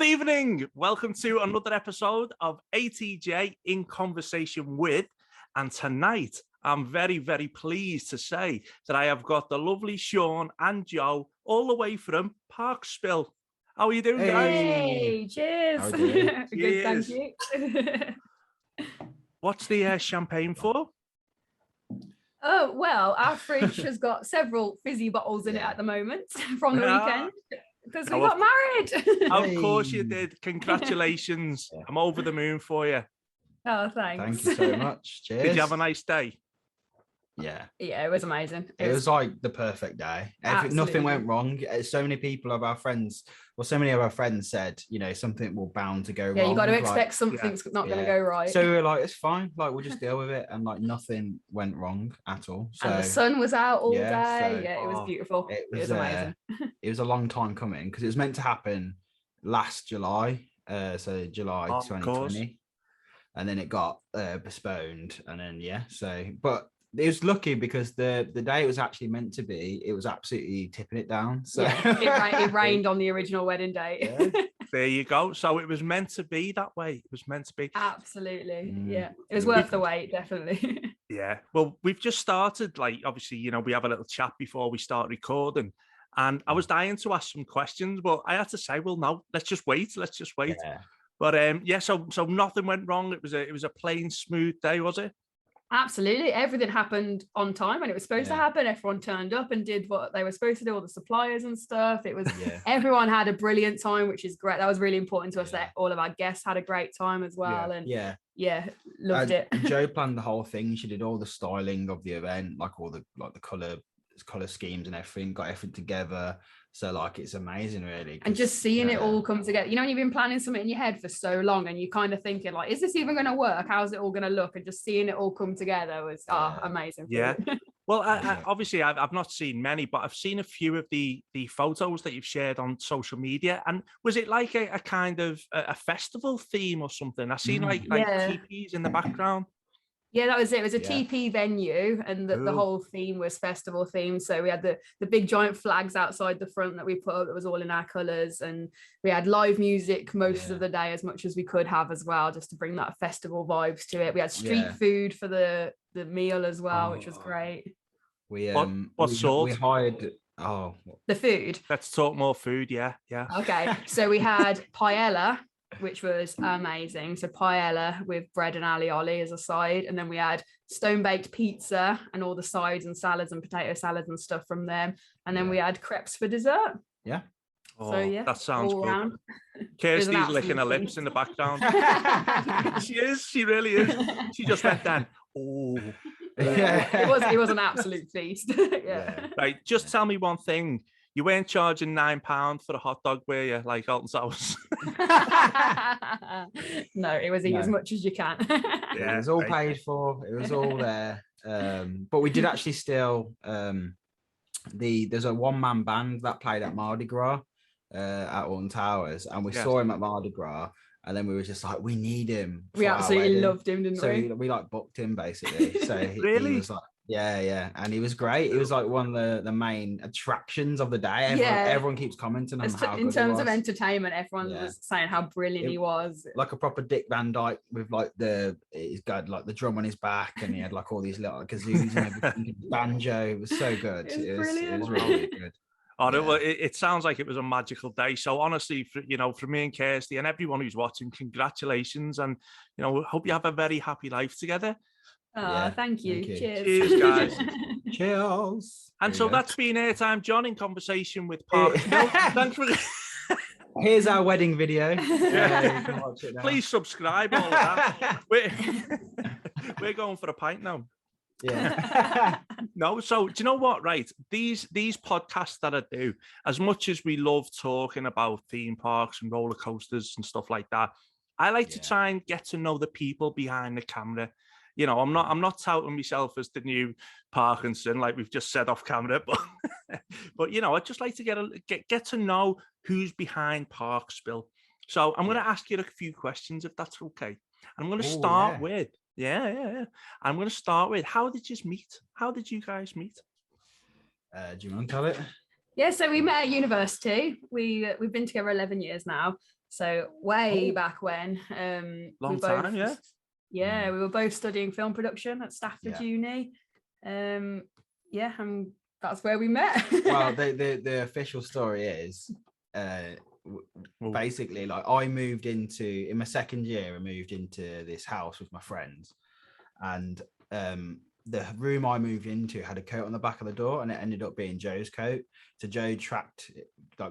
evening. Welcome to another episode of ATJ in Conversation With. And tonight, I'm very, very pleased to say that I have got the lovely Sean and Joe all the way from Parkspill. How are you doing, guys? Hey, cheers. Good, thank you. What's the champagne for? Oh, well, our fridge has got several fizzy bottles in it at the moment from the weekend because we got married. Of course you did. Congratulations. I'm over the moon for you. Oh, thanks. Thank you so much. Cheers. Did you have a nice day? Yeah, it was amazing. It was like the perfect day. Nothing went wrong. So many people of our friends, so many of our friends said, you know, something will bound to go wrong. Yeah, you got to expect something's not going to go right. So we were like, it's fine. Like, we'll just deal with it. And like, nothing went wrong at all. So and the sun was out all day. Yeah, it was beautiful. It was amazing. It was a long time coming because it was meant to happen last July. So July 2020. And then it got postponed. And then, but it was lucky because the day it was actually meant to be, it was absolutely tipping it down. So it rained on the original wedding day. There you go. So it was meant to be that way. It was meant to be. Absolutely. Yeah. It was worth the wait, definitely. Yeah. Well, we've just started, like, obviously, you know, we have a little chat before we start recording. And I was dying to ask some questions, but I had to say, well, no, let's just wait. Yeah. But so nothing went wrong. It was a plain, smooth day, was it? Absolutely. Everything happened on time when it was supposed to happen. Everyone turned up and did what they were supposed to do, all the suppliers and stuff. It was everyone had a brilliant time, which is great. That was really important to us that all of our guests had a great time as well. Loved it. Joe planned the whole thing. She did all the styling of the event, like all the color schemes and everything, got everything together. So like, it's amazing, really. And just seeing it all come together. You know, when you've been planning something in your head for so long and you kind of thinking like, is this even going to work? How's it all going to look? And just seeing it all come together was amazing. Yeah. Well, obviously I've not seen many, but I've seen a few of the photos that you've shared on social media. And was it like a kind of a festival theme or something? I seen like teepees in the background. Yeah, that was it. It was a TP venue, and the whole theme was festival themed. So we had the big giant flags outside the front that we put up that was all in our colours, and we had live music most of the day, as much as we could have as well, just to bring that festival vibes to it. We had street food for the meal as well, which was great. We hired the food. Let's talk more food. Yeah. Okay, so we had paella, which was amazing. So paella with bread and alioli as a side, and then we had stone baked pizza and all the sides and salads and potato salads and stuff from them, and then we had crepes for dessert. That sounds good. Kirsty's licking her lips in the background. She really is. She just went down. It was an absolute feast. Right, just tell me one thing. You weren't charging £9 for a hot dog, were you? Like Alton Towers. No, it was eat as much as you can. It was all paid for. It was all there. But we did actually still. There's a one-man band that played at Mardi Gras at Alton Towers, and we saw him at Mardi Gras. And then we were just like, we need him. We absolutely loved him, didn't we? So we like booked him basically. So really? He was like, and he was great. He was like one of the main attractions of the day. Everyone keeps commenting on how good in terms of entertainment, everyone was saying how brilliant he was. Like a proper Dick Van Dyke with like he's got like the drum on his back, and he had like all these little kazoos and everything, banjo. It was so good. It was really good. It sounds like it was a magical day. So honestly, for me and Kirsty and everyone who's watching, congratulations, and hope you have a very happy life together. Thank you. Cheers. Cheers, guys. Cheers. And so that's been AirtimeJohn in Conversation with Parkspill. Thanks for. Here's our wedding video. You can watch it now. Please subscribe. All of that. We're going for a pint now. Yeah. No, so do you know what? Right, these podcasts that I do, as much as we love talking about theme parks and roller coasters and stuff like that, I like to try and get to know the people behind the camera. I'm not touting myself as the new Parkinson, like we've just said off camera, but I'd just like to get to know who's behind Parkspill. So I'm going to ask you a few questions, if that's okay. And I'm going to start with, I'm going to start with, how did you meet? How did you guys meet? Do you want to tell it? Yeah, so we met at university. We've been together 11 years now. So way back when. Long time, yeah. Yeah, we were both studying film production at Stafford Uni. And that's where we met. Well, the official story is basically like I moved in my second year. I moved into this house with my friends, and the room I moved into had a coat on the back of the door, and it ended up being Joe's coat. So Joe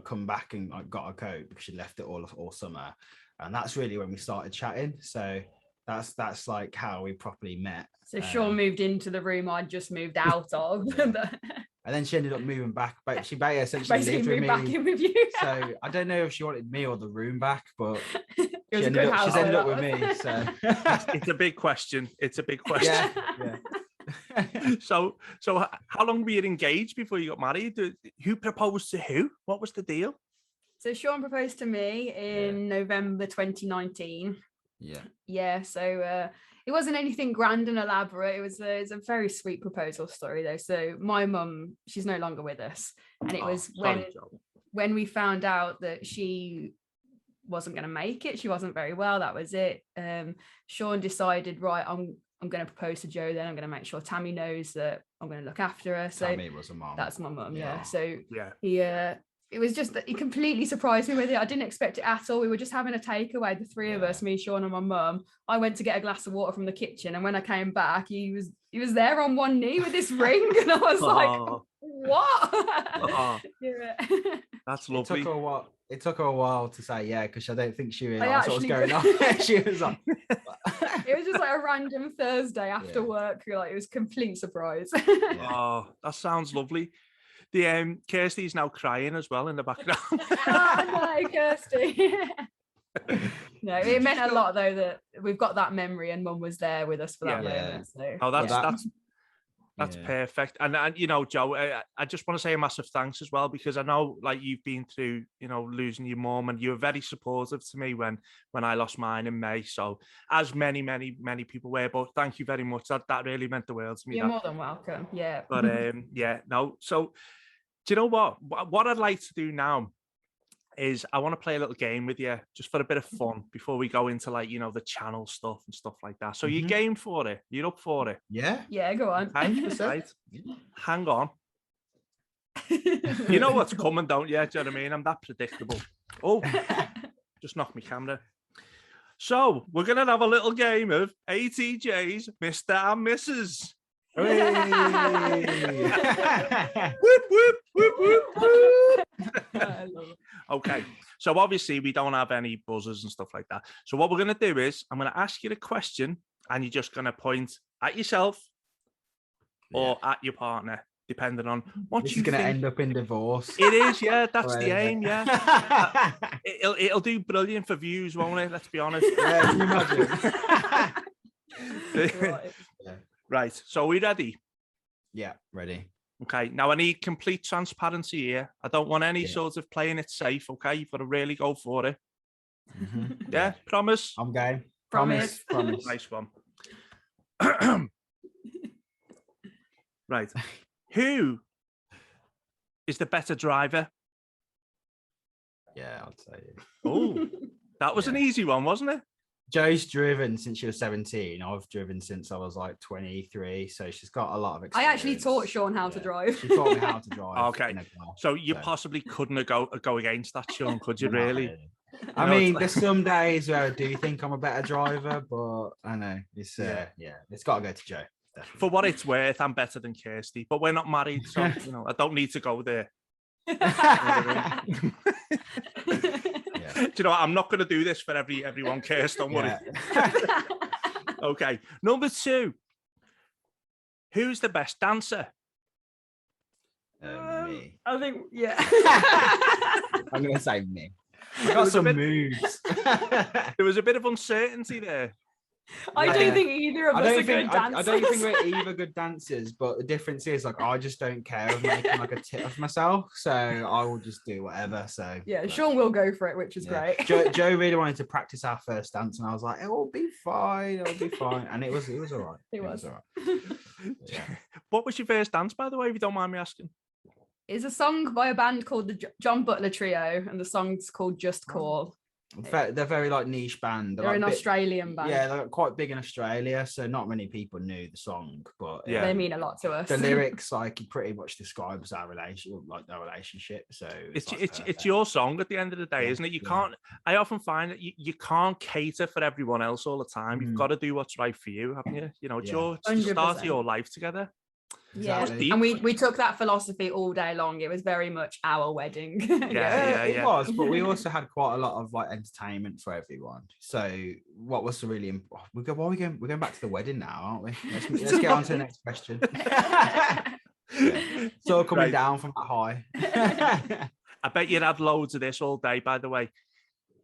come back and like got a coat because she left it all summer, and that's really when we started chatting. So that's like how we properly met. So Sean moved into the room I'd just moved out of. And then she ended up moving back, but she essentially lived with me. Back in with you. So I don't know if she wanted me or the room back, but she's ended up with me. So it's a big question. Yeah. So how long were you engaged before you got married? Who proposed to who? What was the deal? So Sean proposed to me in November 2019. Yeah. So it wasn't anything grand and elaborate. It was a very sweet proposal story though. So my mum, she's no longer with us, and it was when we found out that she wasn't going to make it. She wasn't very well. That was it. Sean decided, right, I'm going to propose to Joe. Then I'm going to make sure Tammy knows that I'm going to look after her. So Tammy was a mum. That's my mum. Yeah. So it was just that he completely surprised me with it. I didn't expect it at all. We were just having a takeaway, the three of us, me, Sean, and my mum. I went to get a glass of water from the kitchen, and when I came back, he was there on one knee with this ring, and I was like, "What?" That's lovely. It took her a while to say because I don't think she realised what was going on. She was like, it was just like a random Thursday after work. Like, it was a complete surprise. Oh, that sounds lovely. The Kirsty's now crying as well in the background. Oh no, Kirsty. No, it meant a lot though that we've got that memory, and Mum was there with us for that moment. So. Oh, that's perfect. And you know, Joe, I just want to say a massive thanks as well, because I know like you've been through, you know, losing your mum, and you were very supportive to me when I lost mine in May. So as many people were, but thank you very much. That really meant the world to me. You're more than welcome. Yeah. But so do you know what I'd like to do now is I want to play a little game with you just for a bit of fun before we go into like, you know, the channel stuff and stuff like that. So you game for it? You're up for it? Yeah, go on. Right. Hang on. You know what's coming, don't you? Do you know what I mean? I'm that predictable. Oh, just knocked my camera. So we're going to have a little game of ATJ's Mr. and Mrs. Whoop, whoop, whoop, whoop, whoop. Okay, so obviously we don't have any buzzers and stuff like that. So what we're going to do is I'm going to ask you a question, and you're just going to point at yourself or at your partner, depending on what this you is going think. to end up in divorce. It is, yeah. That's the aim, yeah. It'll do brilliant for views, won't it? Let's be honest. Yeah, can you imagine? Right, so are we ready? Yeah, ready. Okay, now I need complete transparency here. I don't want any sort of playing it safe, okay? You've got to really go for it. Yeah, promise? I'm game. Promise. Nice one. Right. Who is the better driver? Yeah, I'd say. Oh, that was an easy one, wasn't it? Joe's driven since she was 17. I've driven since I was like 23. So she's got a lot of experience. I actually taught Sean how to drive. She taught me how to drive. Okay. So you possibly couldn't go against that, Sean, could you really? I mean, there's some days where I do think I'm a better driver, but I know it's it's got to go to Joe. Definitely. For what it's worth, I'm better than Kirsty, but we're not married, so you know I don't need to go there. Do you know what? I'm not going to do this for everyone, Kirst, don't worry. Okay, number 2. Who's the best dancer? Me. I think, I'm going to say me. I got some moves. There was a bit of uncertainty there. I don't think either of us are good dancers. I don't think we're either good dancers, but the difference is like I just don't care of making like a tit of myself, so I will just do whatever. So Sean will go for it, which is great. Joe really wanted to practice our first dance, and I was like, it will be fine, and it was all right. It was all right. What was your first dance, by the way, if you don't mind me asking? It's a song by a band called the John Butler Trio, and the song's called Just Call. They're very like niche band. They're like an Australian band. Yeah, they're quite big in Australia, so not many people knew the song, but they mean a lot to us. The lyrics like pretty much describes our relationship. So it's your song at the end of the day, isn't it? You can't. I often find that you can't cater for everyone else all the time. You've got to do what's right for you, haven't you? You know, it's the start of your life together. Exactly. Yeah, and we took that philosophy all day long. It was very much our wedding. It was, but we also had quite a lot of like entertainment for everyone. So what was the really we're going back to the wedding now, aren't we? Let's get on to the next question. So coming down from that high. I bet you'd have loads of this all day, by the way.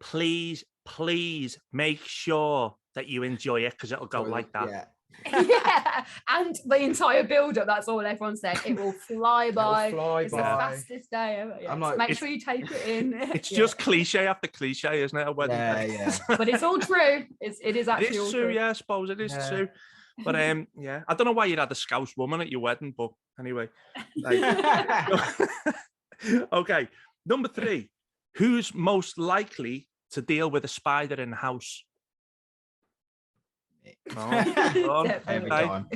Please make sure that you enjoy it, because it'll go like that. Yeah, and the entire build-up, that's all everyone said. It will fly by. It's the fastest day ever. Yeah. So make sure you take it in. It's just cliche after cliche, isn't it? A wedding day. But it's all true. It is actually all true. Yeah, I suppose it is true. But I don't know why you'd had a Scouse woman at your wedding, but anyway. Okay, number 3. Who's most likely to deal with a spider in the house? Every time.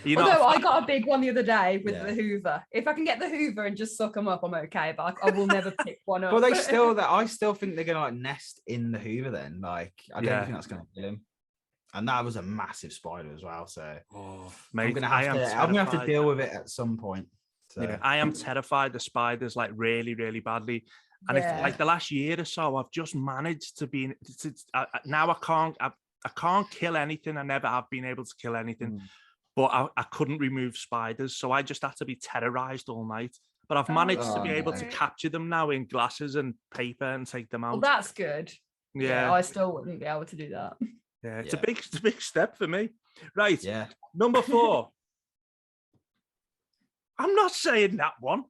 Although I got a big one the other day with the Hoover. If I can get the Hoover and just suck them up, I'm okay. But I will never pick one up. But I still think they're gonna like nest in the Hoover. Then, like, I don't think that's gonna kill him. And that was a massive spider as well. So mate, I'm gonna have to deal with it at some point. So. Yeah, I am terrified of spiders, like really, really badly. And if like the last year or so, I've just managed to be. Now I can't kill anything. I never have been able to kill anything, but I couldn't remove spiders. So I just had to be terrorized all night. But I've managed to be able to capture them now in glasses and paper and take them out. Well, that's good. Yeah. I still wouldn't be able to do that. Yeah, it's a big step for me. Right. Yeah. Number 4. I'm not saying that one.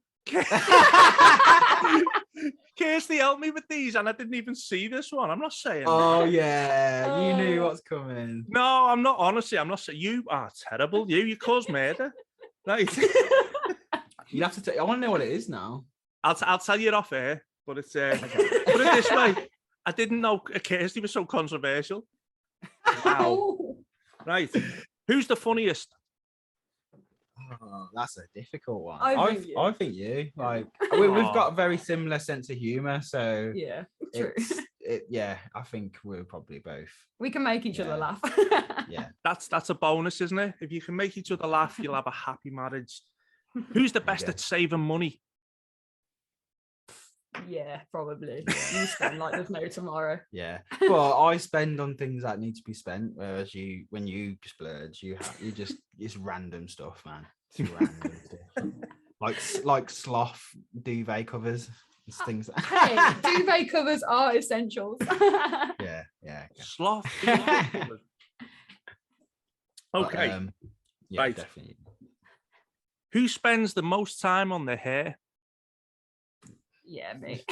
Kirsty helped me with these, and I didn't even see this one. I'm not saying. Oh yeah, you knew what's coming. No, I'm not. Honestly, I'm not saying. You are terrible. You caused murder. Right. You have to. I want to know what it is now. I'll tell you it off air, but it's. Put it this way. I didn't know Kirsty was so controversial. Wow. Right. Who's the funniest? Oh, that's a difficult one. I think you like we've got a very similar sense of humor, so true. I think we're probably both. We can make each other laugh. That's a bonus, isn't it? If you can make each other laugh, you'll have a happy marriage. Who's the best at saving money? Yeah, probably. You spend like there's no tomorrow. Yeah, well, I spend on things that need to be spent, whereas when you splurge, you just it's random stuff, man. It's random stuff, like sloth duvet covers, things. Hey, duvet covers are essentials. Yeah. Sloth duvet covers. Okay, right. Definitely. Who spends the most time on their hair? Yeah, me.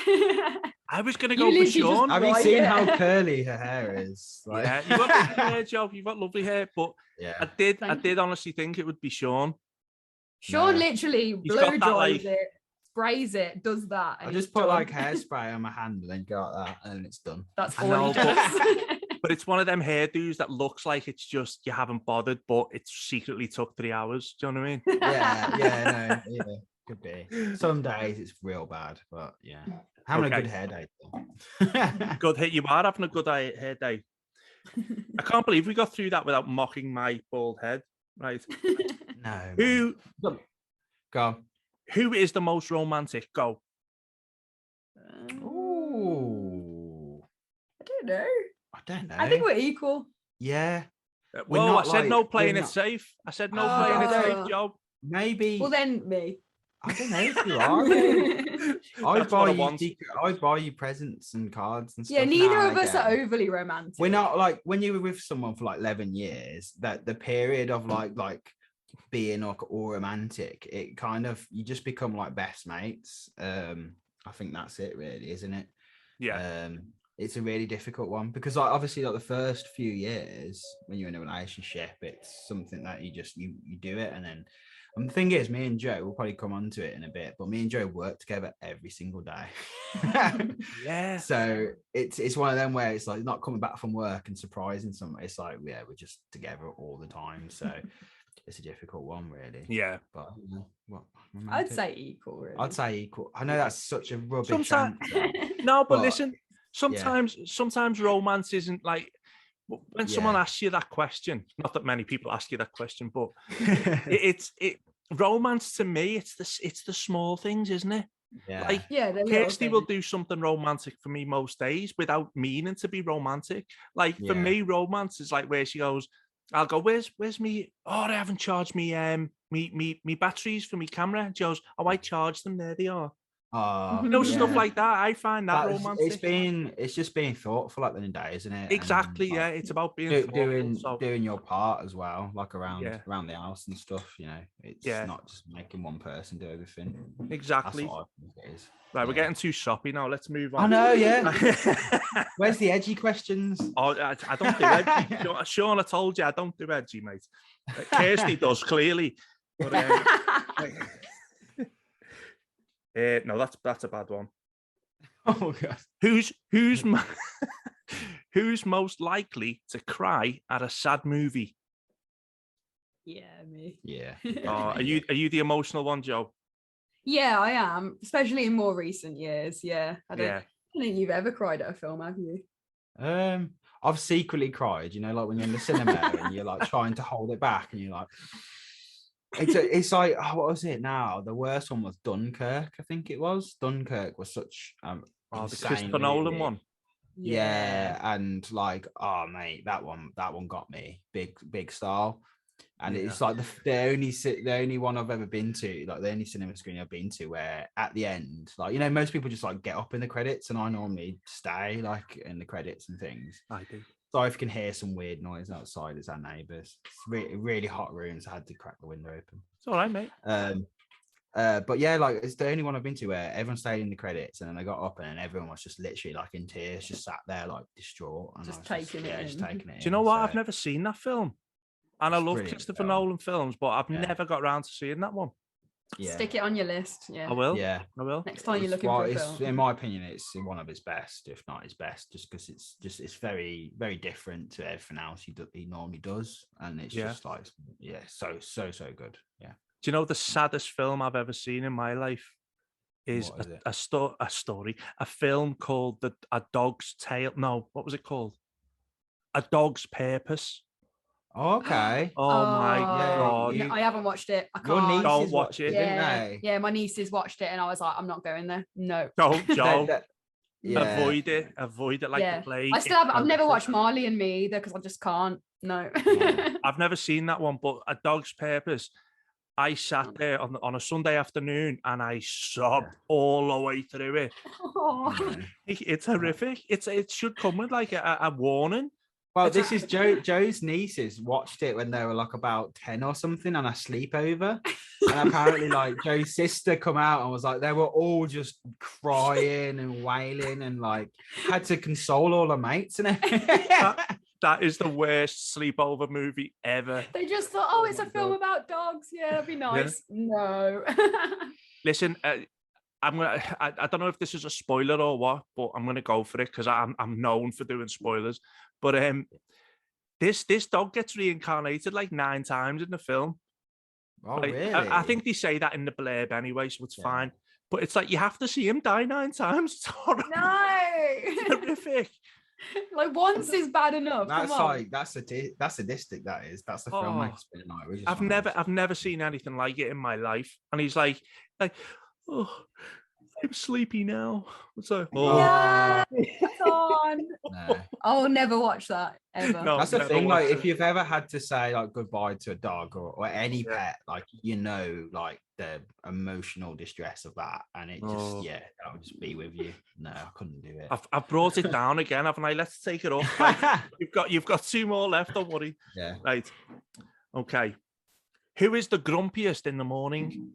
I was going to go for Sean. Have you seen how curly her hair is? Like... Yeah, you've got lovely hair, Joe. You've got lovely hair, but I did honestly think it would be Sean. Sean literally blow dries it, sprays it, does that. I just put like hairspray on my hand and then go like that, and it's done. That's all he does. But it's one of them hairdos that looks like it's just you haven't bothered, but it's secretly took 3 hours. Do you know what I mean? Yeah. Could be. Some days it's real bad, but having a good hair day. Good hit. You are having a good hair day. I can't believe we got through that without mocking my bald head. Right? No. Go. Who is the most romantic? Go. Ooh. I don't know. I think we're equal. Yeah. Well, I said no playing it safe. I said no playing it safe, Joe. Maybe. Well, then me. I don't know if you are. I buy you presents and cards and stuff. Yeah, neither of us are overly romantic. We're not like when you were with someone for like 11 years, that the period of like being all romantic, it kind of you just become like best mates. I think that's it really, isn't it? Yeah. It's a really difficult one because like obviously like the first few years when you're in a relationship, it's something that you do it, and then And the thing is, me and Joe will probably come onto it in a bit, but me and Joe work together every single day. Yeah. So it's one of them where it's like not coming back from work and surprising someone. It's like, yeah, we're just together all the time. So it's a difficult one, really. Yeah. But what? I'd say equal, really. I'd say equal. I know that's such a rubbish Sometimes, answer. no, but listen, sometimes romance isn't like when someone asks you that question. Not that many people ask you that question, but it's romance to me. It's the small things, isn't it? Yeah. Like, Kirsty will do something romantic for me most days without meaning to be romantic. Like for me, romance is like where she goes, I'll go, where's me? Oh, they haven't charged me me batteries for me camera. And she goes, oh, I charged them. There they are. Stuff like that. I find that romantic. It's just being thoughtful at the end of the day, isn't it? Exactly. And, it's about being doing your part as well, like around the house and stuff. It's not just making one person do everything. Exactly. That's what I think it is. Right, we're getting too soppy now. Let's move on. I know, yeah. Where's the edgy questions? Oh, I don't do edgy. Sean, I told you I don't do edgy, mate. Kirsty does, clearly. But, no, that's a bad one. Oh god. Who's most likely to cry at a sad movie? Yeah, me. Yeah. Are you the emotional one, Joe? Yeah, I am, especially in more recent years. Yeah, I don't think you've ever cried at a film, have you? I've secretly cried. Like when you're in the cinema and you're like trying to hold it back, and you're like, it's like, what was it now? The worst one was Dunkirk, I think it was. Dunkirk was such the Christopher Nolan one. Yeah, and like, oh mate, that one got me big style. And it's like the only one I've ever been to, like the only cinema screen I've been to where at the end, like, most people just like get up in the credits, and I normally stay like in the credits and things. I do. So if you can hear some weird noise outside, it's our neighbours. It's really, really hot rooms. I had to crack the window open. It's all right, mate. But yeah, like it's the only one I've been to where everyone stayed in the credits, and then I got up and everyone was just literally like in tears, just sat there like distraught, and just taking it in. Do you know what? I've never seen that film, and I love Christopher Nolan films, but I've never got around to seeing that one. Yeah. Stick it on your list. Yeah, I will. Yeah, I will. Next time you're looking for a film. In my opinion, it's one of his best, if not his best, just because it's very, very different to everything else he normally does, and it's just like so good. Yeah. Do you know the saddest film I've ever seen in my life is a film called A Dog's Tale. No, what was it called? A Dog's Purpose. Okay. Oh my god! No, I haven't watched it. I can't. Your nieces don't watch it. Didn't they? Yeah, my nieces watched it, and I was like, I'm not going there. No. Don't, Joe. Yeah. Avoid it like the plague. I still haven't. I've never watched Marley and Me either because I just can't. No. I've never seen that one, but A Dog's Purpose. I sat there on a Sunday afternoon and I sobbed all the way through it. It's horrific. It should come with like a warning. Well, this is Joe's nieces watched it when they were like about 10 or something on a sleepover. And apparently like Joe's sister come out and was like, they were all just crying and wailing and like had to console all her mates and everything. That is the worst sleepover movie ever. They just thought, oh, it's a film about dogs. Yeah, that'd be nice. Yeah. No. Listen, I don't know if this is a spoiler or what, but I'm gonna go for it because I'm known for doing spoilers. But this dog gets reincarnated like 9 times in the film. Oh, like, really? I think they say that in the blurb anyway, so it's fine. But it's like you have to see him die 9 times. It's horrible. No, it's horrific. Like once is bad enough. That's like that's sadistic. That is. That's the film. I've never seen anything like it in my life. And he's like, oh, I'm sleepy now. It's like, yeah, it's on. No. I'll never watch that ever. No, that's the thing. Like, if you've ever had to say like goodbye to a dog or any pet, like like the emotional distress of that, and it just that would just be with you. No, I couldn't do it. I've brought it down again, haven't I? Let's take it off. Like, you've got 2 more left. Don't worry. Yeah. Right. Okay. Who is the grumpiest in the morning?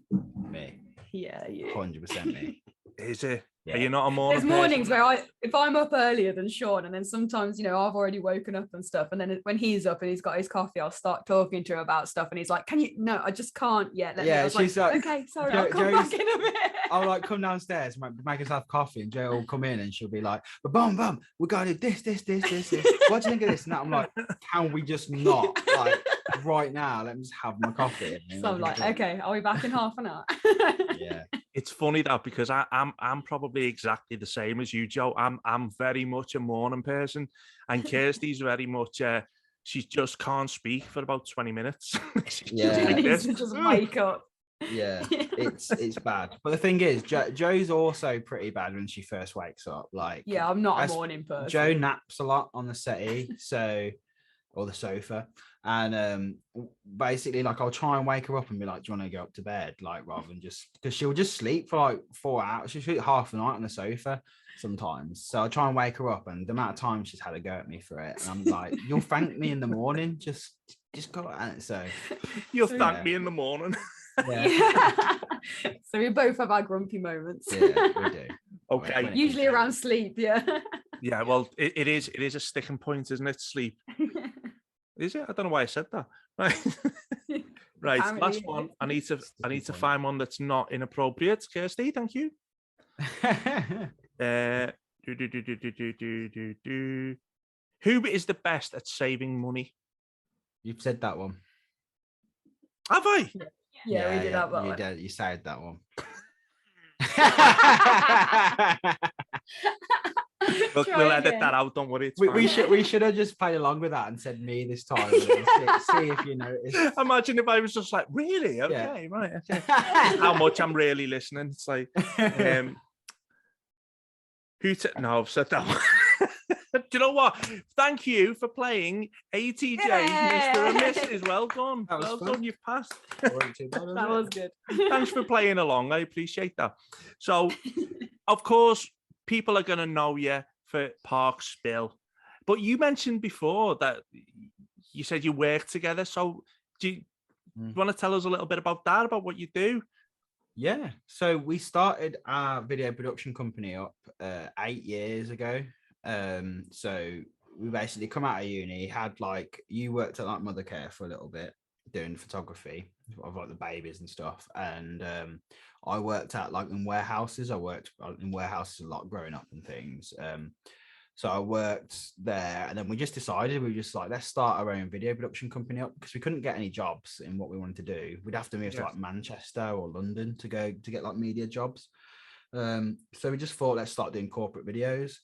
Me. Yeah, you. 100% me. Is it? Are you not a morning There's person? mornings where if I'm up earlier than Sean, and then sometimes, I've already woken up and stuff, and then when he's up and he's got his coffee, I'll start talking to him about stuff, and he's like, no, I just can't yet. She's like, okay, sorry, I'll come back in a bit. I'll like come downstairs, make us have coffee, and Joe will come in and she'll be like, bum, we gotta do this. What do you think of this? And that, I'm like, can we just not, like, right now, let me just have my coffee. So I'm like, okay, I'll be back in half an hour. Yeah. It's funny that because I'm probably exactly the same as you, Joe. I'm very much a morning person, and Kirsty's very much she just can't speak for about 20 minutes. Just wake up. Yeah, it's bad. But the thing is, Joe's also pretty bad when she first wakes up. Like, I'm not a morning person. Joe naps a lot on the settee, or the sofa, and basically, like, I'll try and wake her up and be like, do you want to go up to bed, like, rather than just, because she'll just sleep for like 4 hours. She'll sleep half the night on the sofa sometimes, so I'll try and wake her up, and the amount of time she's had a go at me for it, and I'm like, you'll thank me in the morning, just go at it. So you'll thank me in the morning. Yeah. So we both have our grumpy moments. Yeah, we do. Okay. Usually around sleep, yeah. Yeah, well, it is a sticking point, isn't it? Sleep. Is it? I don't know why I said that. Right. Right. Apparently last one. I need to find one that's not inappropriate. Kirsty, thank you. Who is the best at saving money? You've said that one. Have I? Yeah, we did have that one. You said that one. We'll edit that out. Don't worry. We should have just played along with that and said me this time. See if you notice. Imagine if I was just like, really? Okay, right. Okay. How much I'm really listening. It's like, no, I've said that one. Do you know what? Thank you for playing ATJ, Mr. and Mrs. Well done. Well done. You've passed. That was good. Thanks for playing along. I appreciate that. So, of course, people are going to know you for Parkspill. But you mentioned before that you said you work together. So do you want to tell us a little bit about that, about what you do? Yeah. So we started our video production company up 8 years ago. So we basically come out of uni, you worked at like Mother Care for a little bit doing photography of like the babies and stuff. And I worked at like in warehouses. I worked in warehouses a lot growing up and things. So I worked there, and then we just decided let's start our own video production company up, because we couldn't get any jobs in what we wanted to do. We'd have to move to like Manchester or London to get like media jobs. So we just thought, let's start doing corporate videos.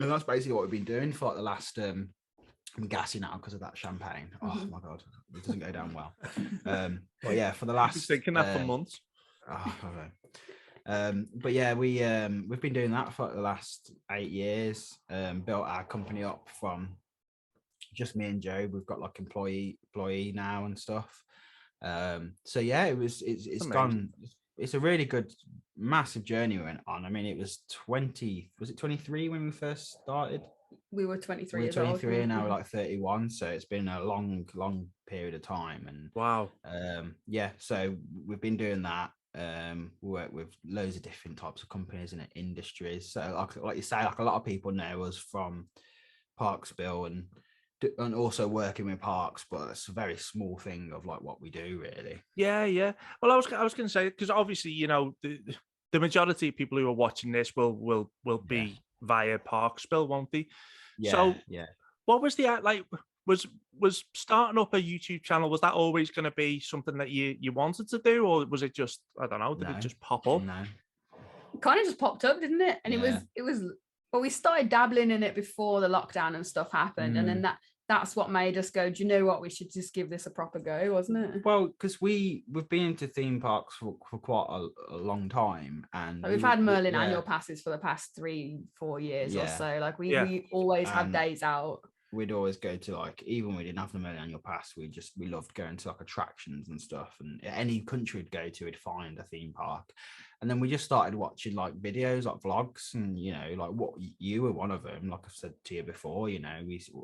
And that's basically what we've been doing for like the last I'm gassy now because of that champagne. Oh my god, it doesn't go down well. But yeah, for the last thinking that for months. But yeah, we've been doing that for like the last 8 years. Built our company up from just me and Joe. We've got like employee now and stuff. So yeah, it's gone. It's a really good, massive journey we went on. I mean, it was 23 when we first started? We were 23 years old. 23 and now we're like 31. So it's been a long period of time. And wow. Yeah, so we've been doing that. We work with loads of different types of companies and industries. So like you say, like a lot of people know us from Parkspill and also working with parks, but it's a very small thing of like what we do really. Yeah. Well, I was going to say, because obviously, you know, the majority of people who are watching this will be via Parkspill, won't they? Yeah. So yeah. What was the like? Was starting up a YouTube channel, was that always going to be something that you wanted to do, or was it just, I don't know, did it just pop up? No. It kind of just popped up, didn't it? And it was well, we started dabbling in it before the lockdown and stuff happened, and then that's what made us go, do you know what, we should just give this a proper go, wasn't it? Well, because we've been into theme parks for quite a long time, and we've had Merlin annual passes for the past 3-4 years or so. Like we always have days out. We'd always go to like, even when we didn't have the Merlin annual pass, we loved going to like attractions and stuff, and any country we'd go to, we'd find a theme park. And then we just started watching like videos, like vlogs, and you know, like what you were one of them, like I've said to you before, you know,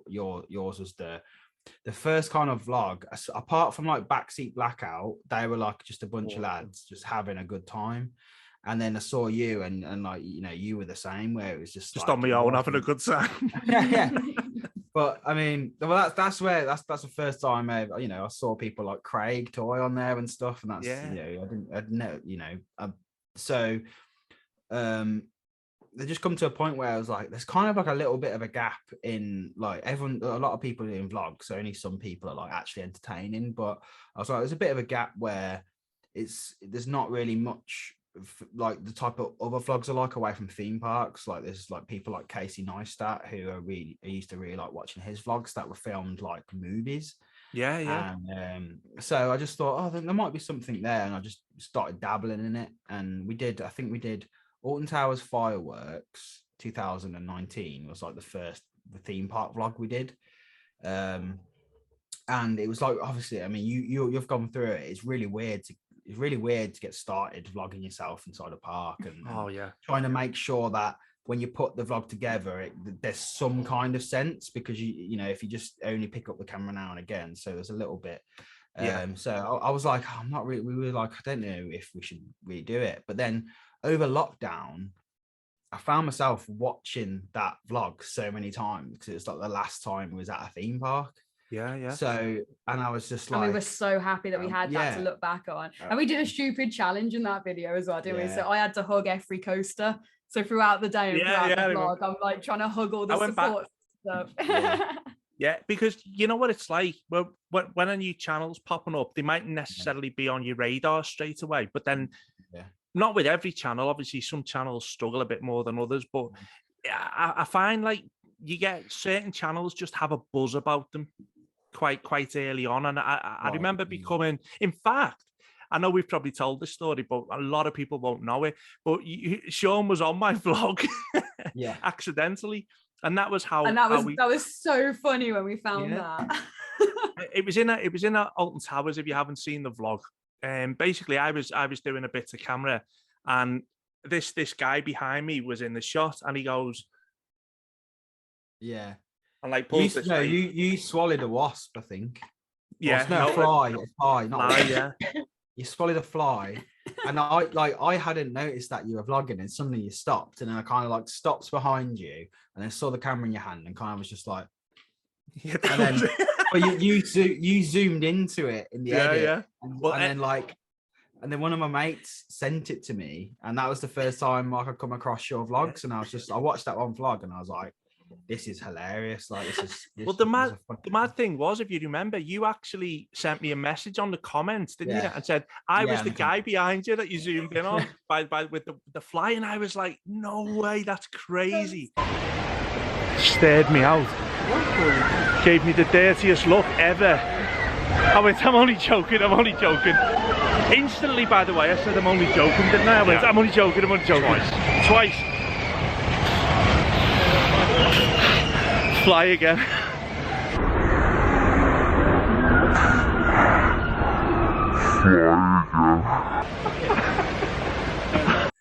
yours was the first kind of vlog, apart from like Backseat Blackout. They were like just a bunch of lads just having a good time. And then I saw you, and like, you know, you were the same, where it was just like, on my own having a good time. Yeah. But I mean, well, that's the first time I saw people like Craig Toy on there and stuff, and that's I'd know, so they just come to a point where I was like, there's kind of like a little bit of a gap in like a lot of people doing vlogs, so only some people are like actually entertaining. But I was like, there's a bit of a gap where there's not really much like the type of other vlogs I like away from theme parks. Like there's like people like Casey Neistat who I used to really like watching his vlogs that were filmed like movies. Yeah. And so I just thought, there might be something there, and I just started dabbling in it. And I think we did Alton Towers Fireworks 2019 was like the theme park vlog we did. And it was like, obviously, I mean, you've gone through it. It's really weird to get started vlogging yourself inside a park and trying to make sure that when you put the vlog together, there's some kind of sense, because you know, if you just only pick up the camera now and again, so there's a little bit. So I was like, I'm not really. We were like, I don't know if we should redo it. But then over lockdown, I found myself watching that vlog so many times, because it's like the last time we was at a theme park. Yeah. So, and I was just like, and we were so happy that we had that to look back on. And we did a stupid challenge in that video as well, didn't we? So I had to hug every coaster. So throughout the day and throughout the vlog, I'm like trying to hug all the support stuff. Yeah, because you know what it's like. Well, when a new channel's popping up, they mightn't necessarily be on your radar straight away. But then, not with every channel. Obviously, some channels struggle a bit more than others. But I find like you get certain channels just have a buzz about them quite early on. And I remember becoming, in fact, I know we've probably told this story, but a lot of people won't know it. But Sean was on my vlog accidentally. And that was how. And that was so funny when we found that. It was in Alton Towers. If you haven't seen the vlog, basically I was doing a bit of camera, and this guy behind me was in the shot, and he goes, and like you swallowed a wasp, I think. Yeah, a fly, not fly. You swallowed a fly, and I hadn't noticed that you were vlogging, and suddenly you stopped, and then I kind of like stopped behind you, and then saw the camera in your hand, and kind of was just like, and then but you zoomed into it in the edit, and then one of my mates sent it to me, and that was the first time I could come across your vlogs, and I watched that one vlog, and I was like, this is hilarious. Like the mad thing was, if you remember, you actually sent me a message on the comments, didn't you? And said, I was the guy behind you that you zoomed in on with the fly. And I was like, no way, that's crazy. Stared me out. Gave me the dirtiest look ever. I went, I'm only joking. Instantly, by the way, I said, I'm only joking, didn't I? I went, I'm only joking. Twice. Fly again.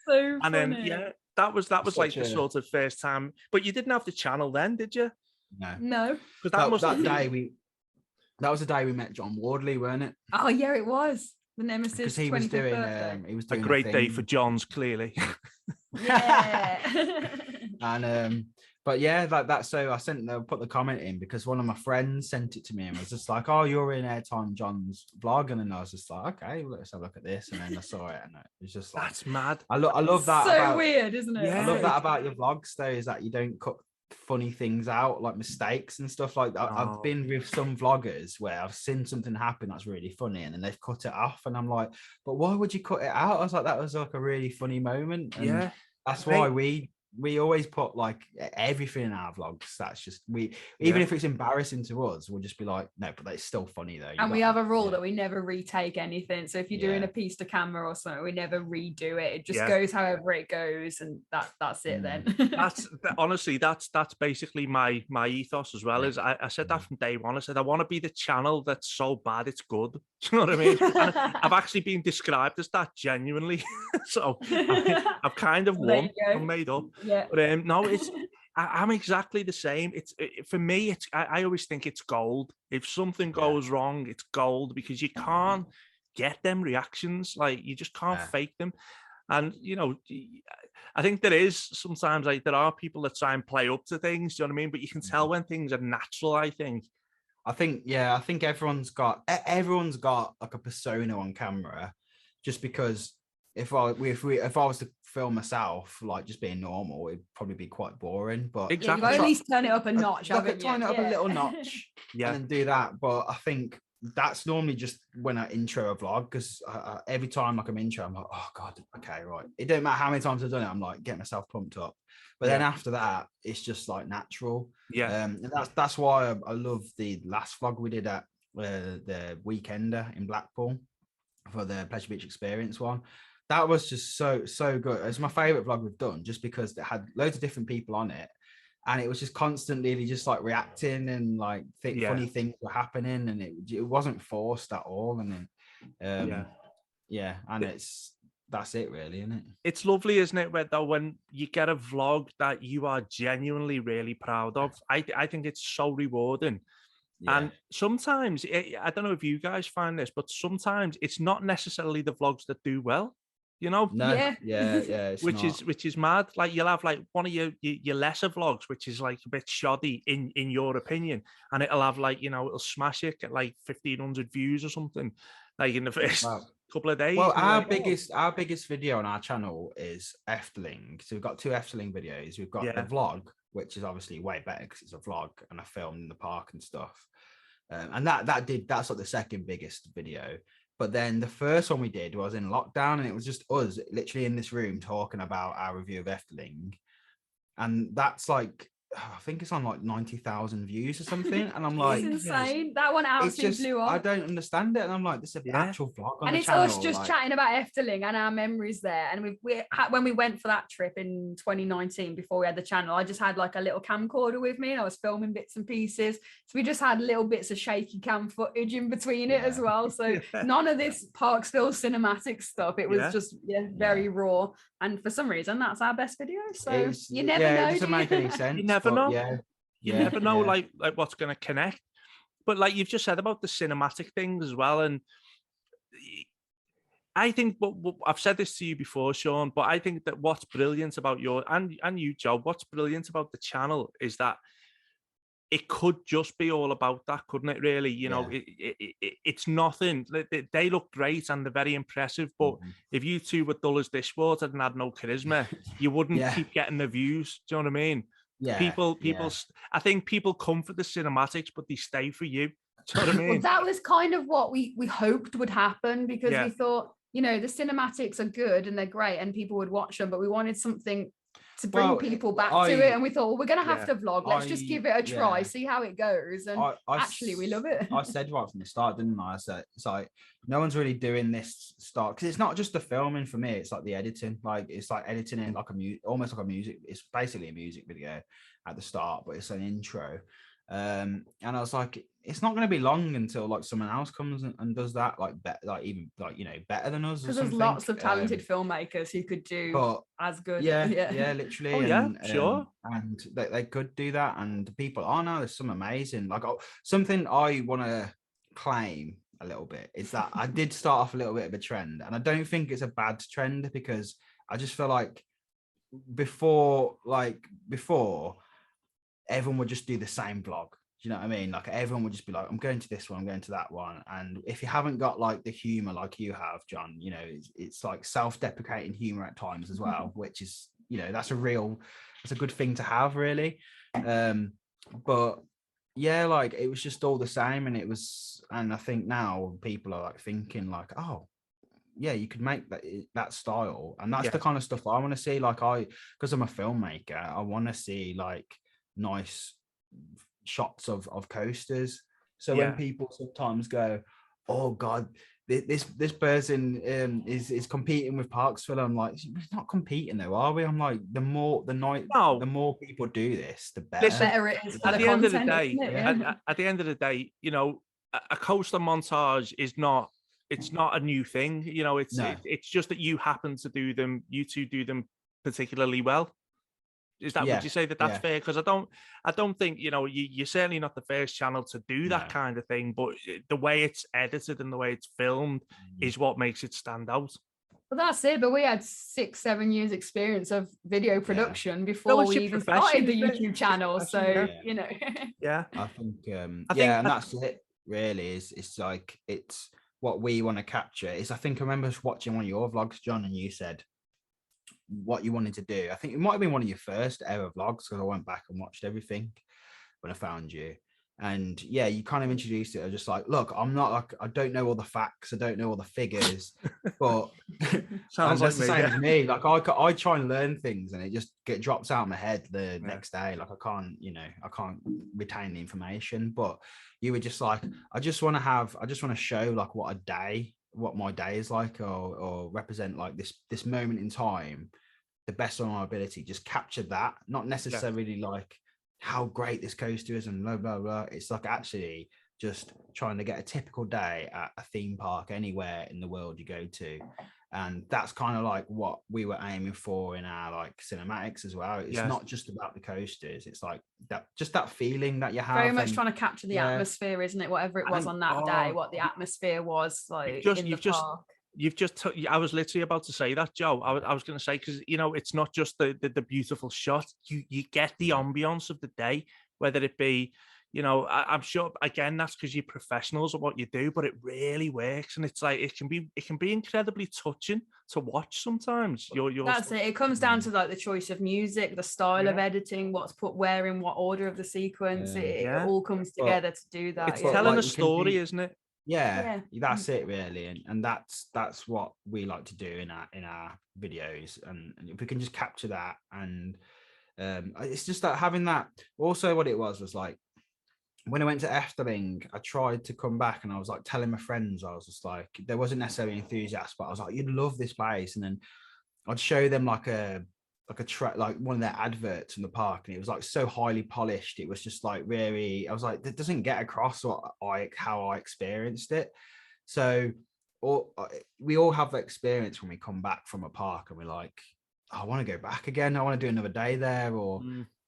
So and then that was like the sort of first time. But you didn't have the channel then, did you? No. Because that was the day we met John Wardley, weren't it? Oh yeah, it was the Nemesis. Because he was doing a great day for John's, clearly. Yeah. And but yeah, like that. So I put the comment in because one of my friends sent it to me and was just like, "Oh, you're in AirtimeJohn's vlog," and then I was just like, "Okay, well, let's have a look at this." And then I saw it, and it was just like, that's mad. I love that. So weird, isn't it? Yeah. I love that about your vlogs, though, is that you don't cut funny things out, like mistakes and stuff like that. I've been with some vloggers where I've seen something happen that's really funny, and then they've cut it off, and I'm like, "But why would you cut it out?" I was like, "That was like a really funny moment." And that's why we always put like everything in our vlogs. That's just even if it's embarrassing to us, we'll just be like, no, but that's still funny though. And we have a rule that we never retake anything. So if you're doing a piece to camera or something, we never redo it. It just goes however it goes, and that's it then. Honestly, that's basically my ethos as well. Is I said that from day one. I said I want to be the channel that's so bad it's good. Do you know what I mean? And I've actually been described as that genuinely. So I've kind of won. I'm made up. Yeah. But no, I'm exactly the same. For me, I always think it's gold. If something goes wrong, it's gold, because you can't get them reactions. Like you just can't fake them. And, you know, I think there is sometimes like there are people that try and play up to things, do you know what I mean? But you can tell when things are natural, I think. I think everyone's got like a persona on camera, just because if I was to film myself, like just being normal, it'd probably be quite boring. But exactly, you at least turn it up a notch. Turn it up a little notch, yeah, and then do that. But I think that's normally just when I intro a vlog, because every time like I'm intro, I'm like, oh god, okay, right. It don't matter how many times I've done it, I'm like getting myself pumped up. But then after that, it's just like natural. Yeah. And that's why I love the last vlog we did at the Weekender in Blackpool for the Pleasure Beach Experience one. That was just so good. It's my favorite vlog we've done, just because it had loads of different people on it, and it was just constantly just like reacting, and like funny things were happening, and it wasn't forced at all. And then and that's it really, isn't it? It's lovely, isn't it, when you get a vlog that you are genuinely really proud of. I think it's so rewarding. Yeah. And sometimes, I don't know if you guys find this, but sometimes it's not necessarily the vlogs that do well, you know? No, which is mad. Like you'll have like one of your lesser vlogs, which is like a bit shoddy in your opinion, and it'll have like, you know, it'll smash it, get like 1,500 views or something, like in the first couple of days. Well, our biggest video on our channel is Efteling. So we've got 2 Efteling videos. We've got the vlog, which is obviously way better because it's a vlog and I filmed in the park and stuff. And that's like the second biggest video. But then the first one we did was in lockdown, and it was just us literally in this room talking about our review of Efteling. And that's like, I think it's on like 90,000 views or something. And I'm like, it's insane. That one absolutely blew up. I don't understand it. And I'm like, this is an actual vlog on and the it's channel. us just chatting about Efteling and our memories there. And when we went for that trip in 2019, before we had the channel, I just had like a little camcorder with me and I was filming bits and pieces. So we just had little bits of shaky cam footage in between it as well. So none of this Parkspill cinematic stuff. It was just very raw. And for some reason, that's our best video. So you never know. It doesn't make any sense. You never know. You never know like what's going to connect. But like you've just said about the cinematic things as well. And I think, but I've said this to you before, Sean, but I think that what's brilliant about and you, Joe, what's brilliant about the channel is that it could just be all about that, couldn't it? Really, you know, it's nothing. They look great and they're very impressive, but if you two were dull as dishwater and had no charisma, you wouldn't keep getting the views. Do you know what I mean? Yeah. People. I think people come for the cinematics, but they stay for you. Do you know what I mean? Well, that was kind of what we hoped would happen, because we thought, you know, the cinematics are good and they're great and people would watch them, but we wanted something to bring people back to it, and we thought, well, we're going to have to vlog. Let's just give it a try, see how it goes. And actually, we love it. I said right from the start, didn't I? I said it's like no one's really doing this start, because it's not just the filming for me. It's like the editing. Like it's like editing in like almost like a music. It's basically a music video at the start, but it's an intro. And I was like, it's not going to be long until like someone else comes and does that, like even like, you know, better than us. Because there's lots of talented filmmakers who could do as good. Yeah, literally. Sure. And they could do that, and people are now. There's some amazing, like something I want to claim a little bit is that I did start off a little bit of a trend, and I don't think it's a bad trend, because I just feel like before everyone would just do the same vlog. Do you know what I mean? Like everyone would just be like, I'm going to this one, I'm going to that one. And if you haven't got like the humor like you have, John, you know, it's like self-deprecating humor at times as well, which is, you know, that's a good thing to have, really. But yeah, like it was just all the same, and I think now people are like thinking like, oh yeah, you could make that style, and that's the kind of stuff I want to see. Like because I'm a filmmaker, I want to see like nice shots of coasters. So when people sometimes go, oh god, this person is competing with Parkspill, I'm like, it's not competing though, are we? I'm like, the more people do this, the better. The better it is. At the end of the day, at the end of the day, you know, a coaster montage is not. It's not a new thing, you know. It's just that you happen to do them. You two do them particularly well. Is that would you say that's fair? Because I don't think, you know, you're certainly not the first channel to do that kind of thing. But the way it's edited and the way it's filmed is what makes it stand out. Well, that's it. But we had 6-7 years experience of video production before we even started the YouTube channel. So, you know. Yeah. I think, and that's it really it's like, it's what we want to capture is, I think I remember watching one of your vlogs, John, and you said what you wanted to do. I think it might have been one of your first ever vlogs, because I went back and watched everything when I found you. And yeah, you kind of introduced it. I was just like, look, I'm not like, I don't know all the facts, I don't know all the figures, but sounds like the same as me. Like I try and learn things and it just drops out of my head the next day. Like I can't retain the information. But you were just like, I just want to show like what my day is like, or represent like this moment in time, the best of my ability, just capture that, not necessarily like how great this coaster is and blah blah blah. It's like actually just trying to get a typical day at a theme park anywhere in the world you go to. And that's kind of like what we were aiming for in our like cinematics as well. It's not just about the coasters, it's like that feeling that you have, very much trying to capture the atmosphere, isn't it? Whatever it was on that day, what the atmosphere was like in the park. I was literally about to say that, Joe. I was going to say, because it's not just the beautiful shot. You get the ambience of the day, whether it be, I'm sure again that's because you're professionals at what you do, but it really works, and it's like it can be incredibly touching to watch sometimes. That's it. It comes down to like the choice of music, the style of editing, what's put where in what order of the sequence. It all comes together to do that. It's telling a story, isn't it? Yeah, that's it really, and that's what we like to do in our videos, and if we can just capture that, and it's just that having that. Also, what it was like when I went to Efteling, I tried to come back, and I was like telling my friends, I was just like, there wasn't necessarily enthusiasm, but I was like, you'd love this place, and then I'd show them like a track, like one of their adverts in the park, and it was like so highly polished. It was just like really, I was like, that doesn't get across how I experienced it. So we all have that experience when we come back from a park and we're like, I want to go back again, I want to do another day there, or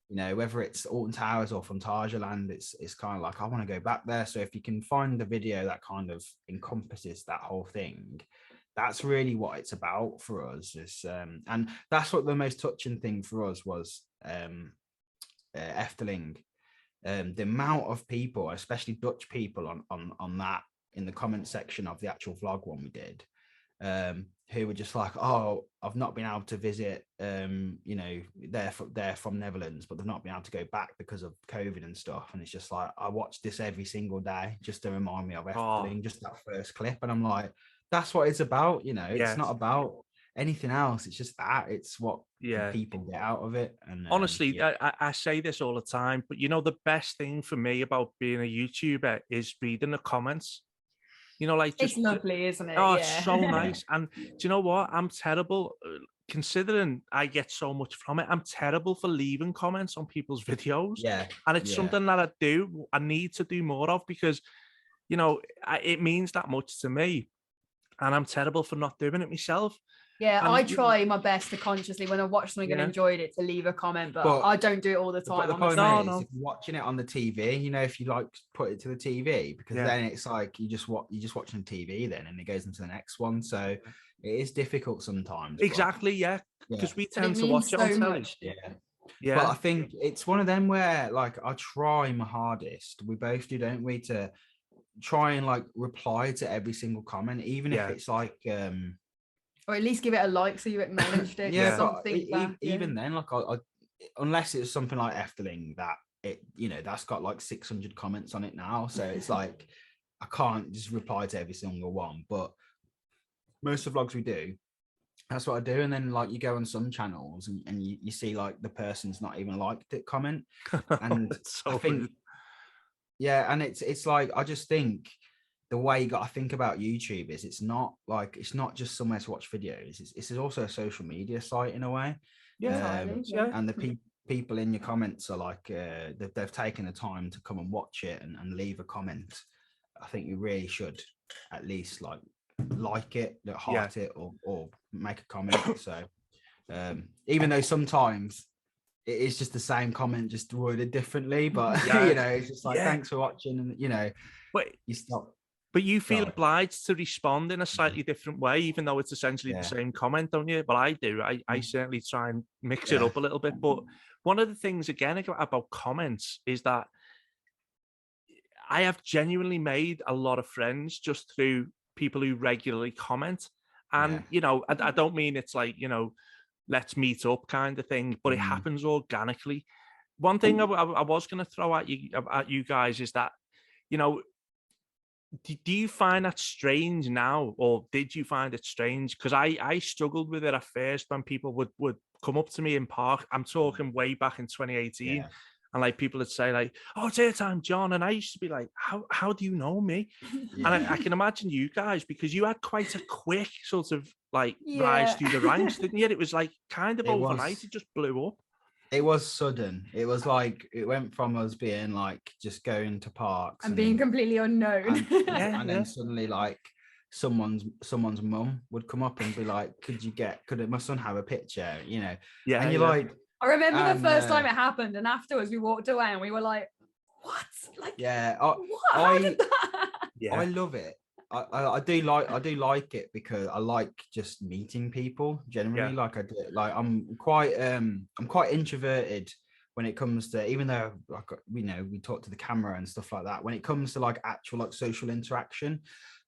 whether it's Alton Towers or Phantasialand, it's kind of like, I want to go back there. So if you can find a video that kind of encompasses that whole thing, that's really what it's about for us. And that's what the most touching thing for us was, Efteling. The amount of people, especially Dutch people on that, in the comment section of the actual vlog one we did, who were just like, oh, I've not been able to visit, they're from Netherlands, but they've not been able to go back because of COVID and stuff. And it's just like, I watch this every single day just to remind me of Efteling, just that first clip. And I'm like, that's what it's about, it's not about anything else. It's just that, it's what people get out of it. And honestly, I say this all the time, but the best thing for me about being a YouTuber is reading the comments. Like it's lovely, isn't it? Oh, it's so nice. And do you know what? I'm terrible, considering I get so much from it. I'm terrible for leaving comments on people's videos. And it's something that I need to do more of, because it means that much to me. And I'm terrible for not doing it myself. Yeah, and I try my best to consciously, when I watch something and enjoyed it, to leave a comment, but I don't do it all the time. But the point is, if you're watching it on the TV, if you like put it to the TV, because then it's like you're just watching TV then, and it goes into the next one. So it is difficult sometimes. Exactly, because we tend to watch it on television. Yeah. But I think it's one of them where, like, I try my hardest. We both do, don't we, to try and like reply to every single comment, even if it's like or at least give it a like, so you acknowledged it. Even then, like, I unless it's something like Efteling that that's got like 600 comments on it now, so it's like I can't just reply to every single one. But most of the vlogs we do, that's what I do. And then like you go on some channels and you see like the person's not even liked it comment, and I think and it's like, I just think the way you got to think about YouTube is it's not just somewhere to watch videos. It's also a social media site in a way. And the people in your comments are like, they've taken the time to come and watch it and leave a comment. I think you really should at least like it, heart it, or make a comment. So even though sometimes it is just the same comment, just worded differently, but it's just like, thanks for watching, and but you stop. But you feel obliged to respond in a slightly different way, even though it's essentially the same comment, don't you? Well, I do. I certainly try and mix it up a little bit. But one of the things, again, about comments is that I have genuinely made a lot of friends just through people who regularly comment. And, you know, I don't mean it's like, you know, let's meet up kind of thing, but it happens organically. One thing I was going to throw at you guys is that, you know, do you find that strange now, or did you find it strange? Because I struggled with it at first when people would come up to me in park. I'm talking way back in 2018. And like people would say like, "Oh, it's AirtimeJohn," and I used to be like, "How do you know me?" And I can imagine you guys, because you had quite a quick sort of like rise through the ranks, didn't you? It was like kind of overnight. It just blew up. It was sudden. It was like it went from us being like just going to parks and being completely unknown, and then suddenly like someone's mum would come up and be like, "Could my son have a picture?" You know? Yeah. And you're like, I remember the first time it happened, and afterwards we walked away and we were like, "What? Like, what? How did that?" I love it. I do like it because I like just meeting people generally. Like I do, like I'm quite introverted when it comes to, even though like, you know, we talk to the camera and stuff like that. When it comes to like actual like social interaction,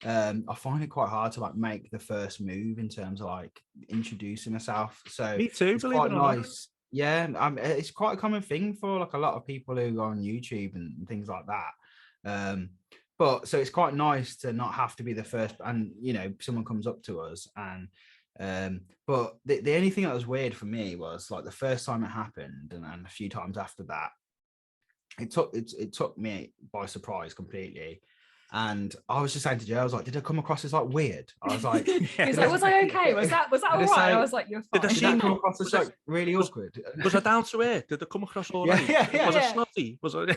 I find it quite hard to like make the first move in terms of like introducing myself. So me too, it's quite nice. Yeah, it's quite a common thing for like a lot of people who go on YouTube and things like that. But so it's quite nice to not have to be the first, and you know, someone comes up to us and but the only thing that was weird for me was like the first time it happened and a few times after that, it took me by surprise completely. And I was just saying to Joe, I was like, did I come across as like weird? I was like, he was like, was I okay? Was that all right? I was like, you're fine. Did I come across as like really awkward? Was I down to earth? Did I come across all right? Was I snotty? Was I?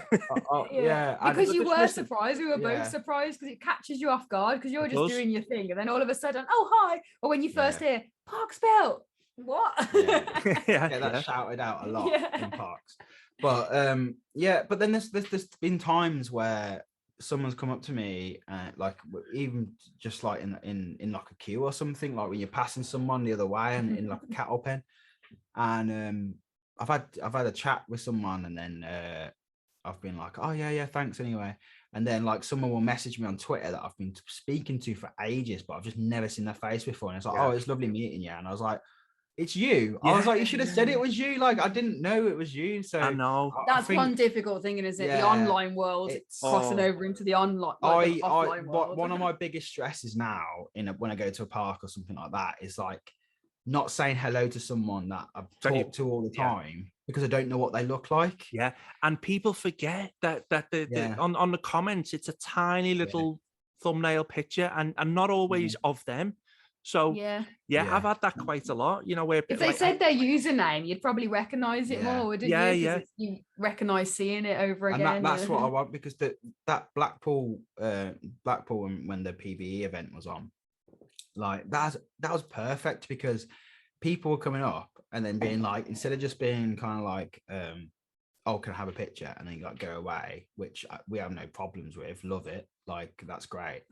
Because you were surprised. We were both surprised because it catches you off guard because you're just doing your thing, and then all of a sudden, oh hi! Or when you first hear Parkspill, what? Get that shouted out a lot in parks. But but then there's been times where someone's come up to me like even just like in like a queue or something, like when you're passing someone the other way and in like a cattle pen, and I've had a chat with someone, and then I've been like, oh yeah thanks anyway, and then like someone will message me on Twitter that I've been speaking to for ages but I've just never seen their face before, and it's like, oh, it's lovely meeting you, and I was like, it's you. I was like, you should have said it was you. Like, I didn't know it was you. So I know that's one difficult thing, isn't it? The online world, it's crossing over into the online. Like, offline world. One of my biggest stresses now when I go to a park or something like that is like not saying hello to someone that I've talked to all the time because I don't know what they look like. Yeah, and people forget that on the comments, it's a tiny little thumbnail picture and not always of them. So I've had that quite a lot, you know, where if they said their username, you'd probably recognize it more, wouldn't you? You recognize seeing it over again. And that's what I want, because that Blackpool when the PvE event was on, like that was perfect, because people were coming up and then being like, instead of just being kind of like oh, can I have a picture, and then like go away, which we have no problems with, love it, like that's great.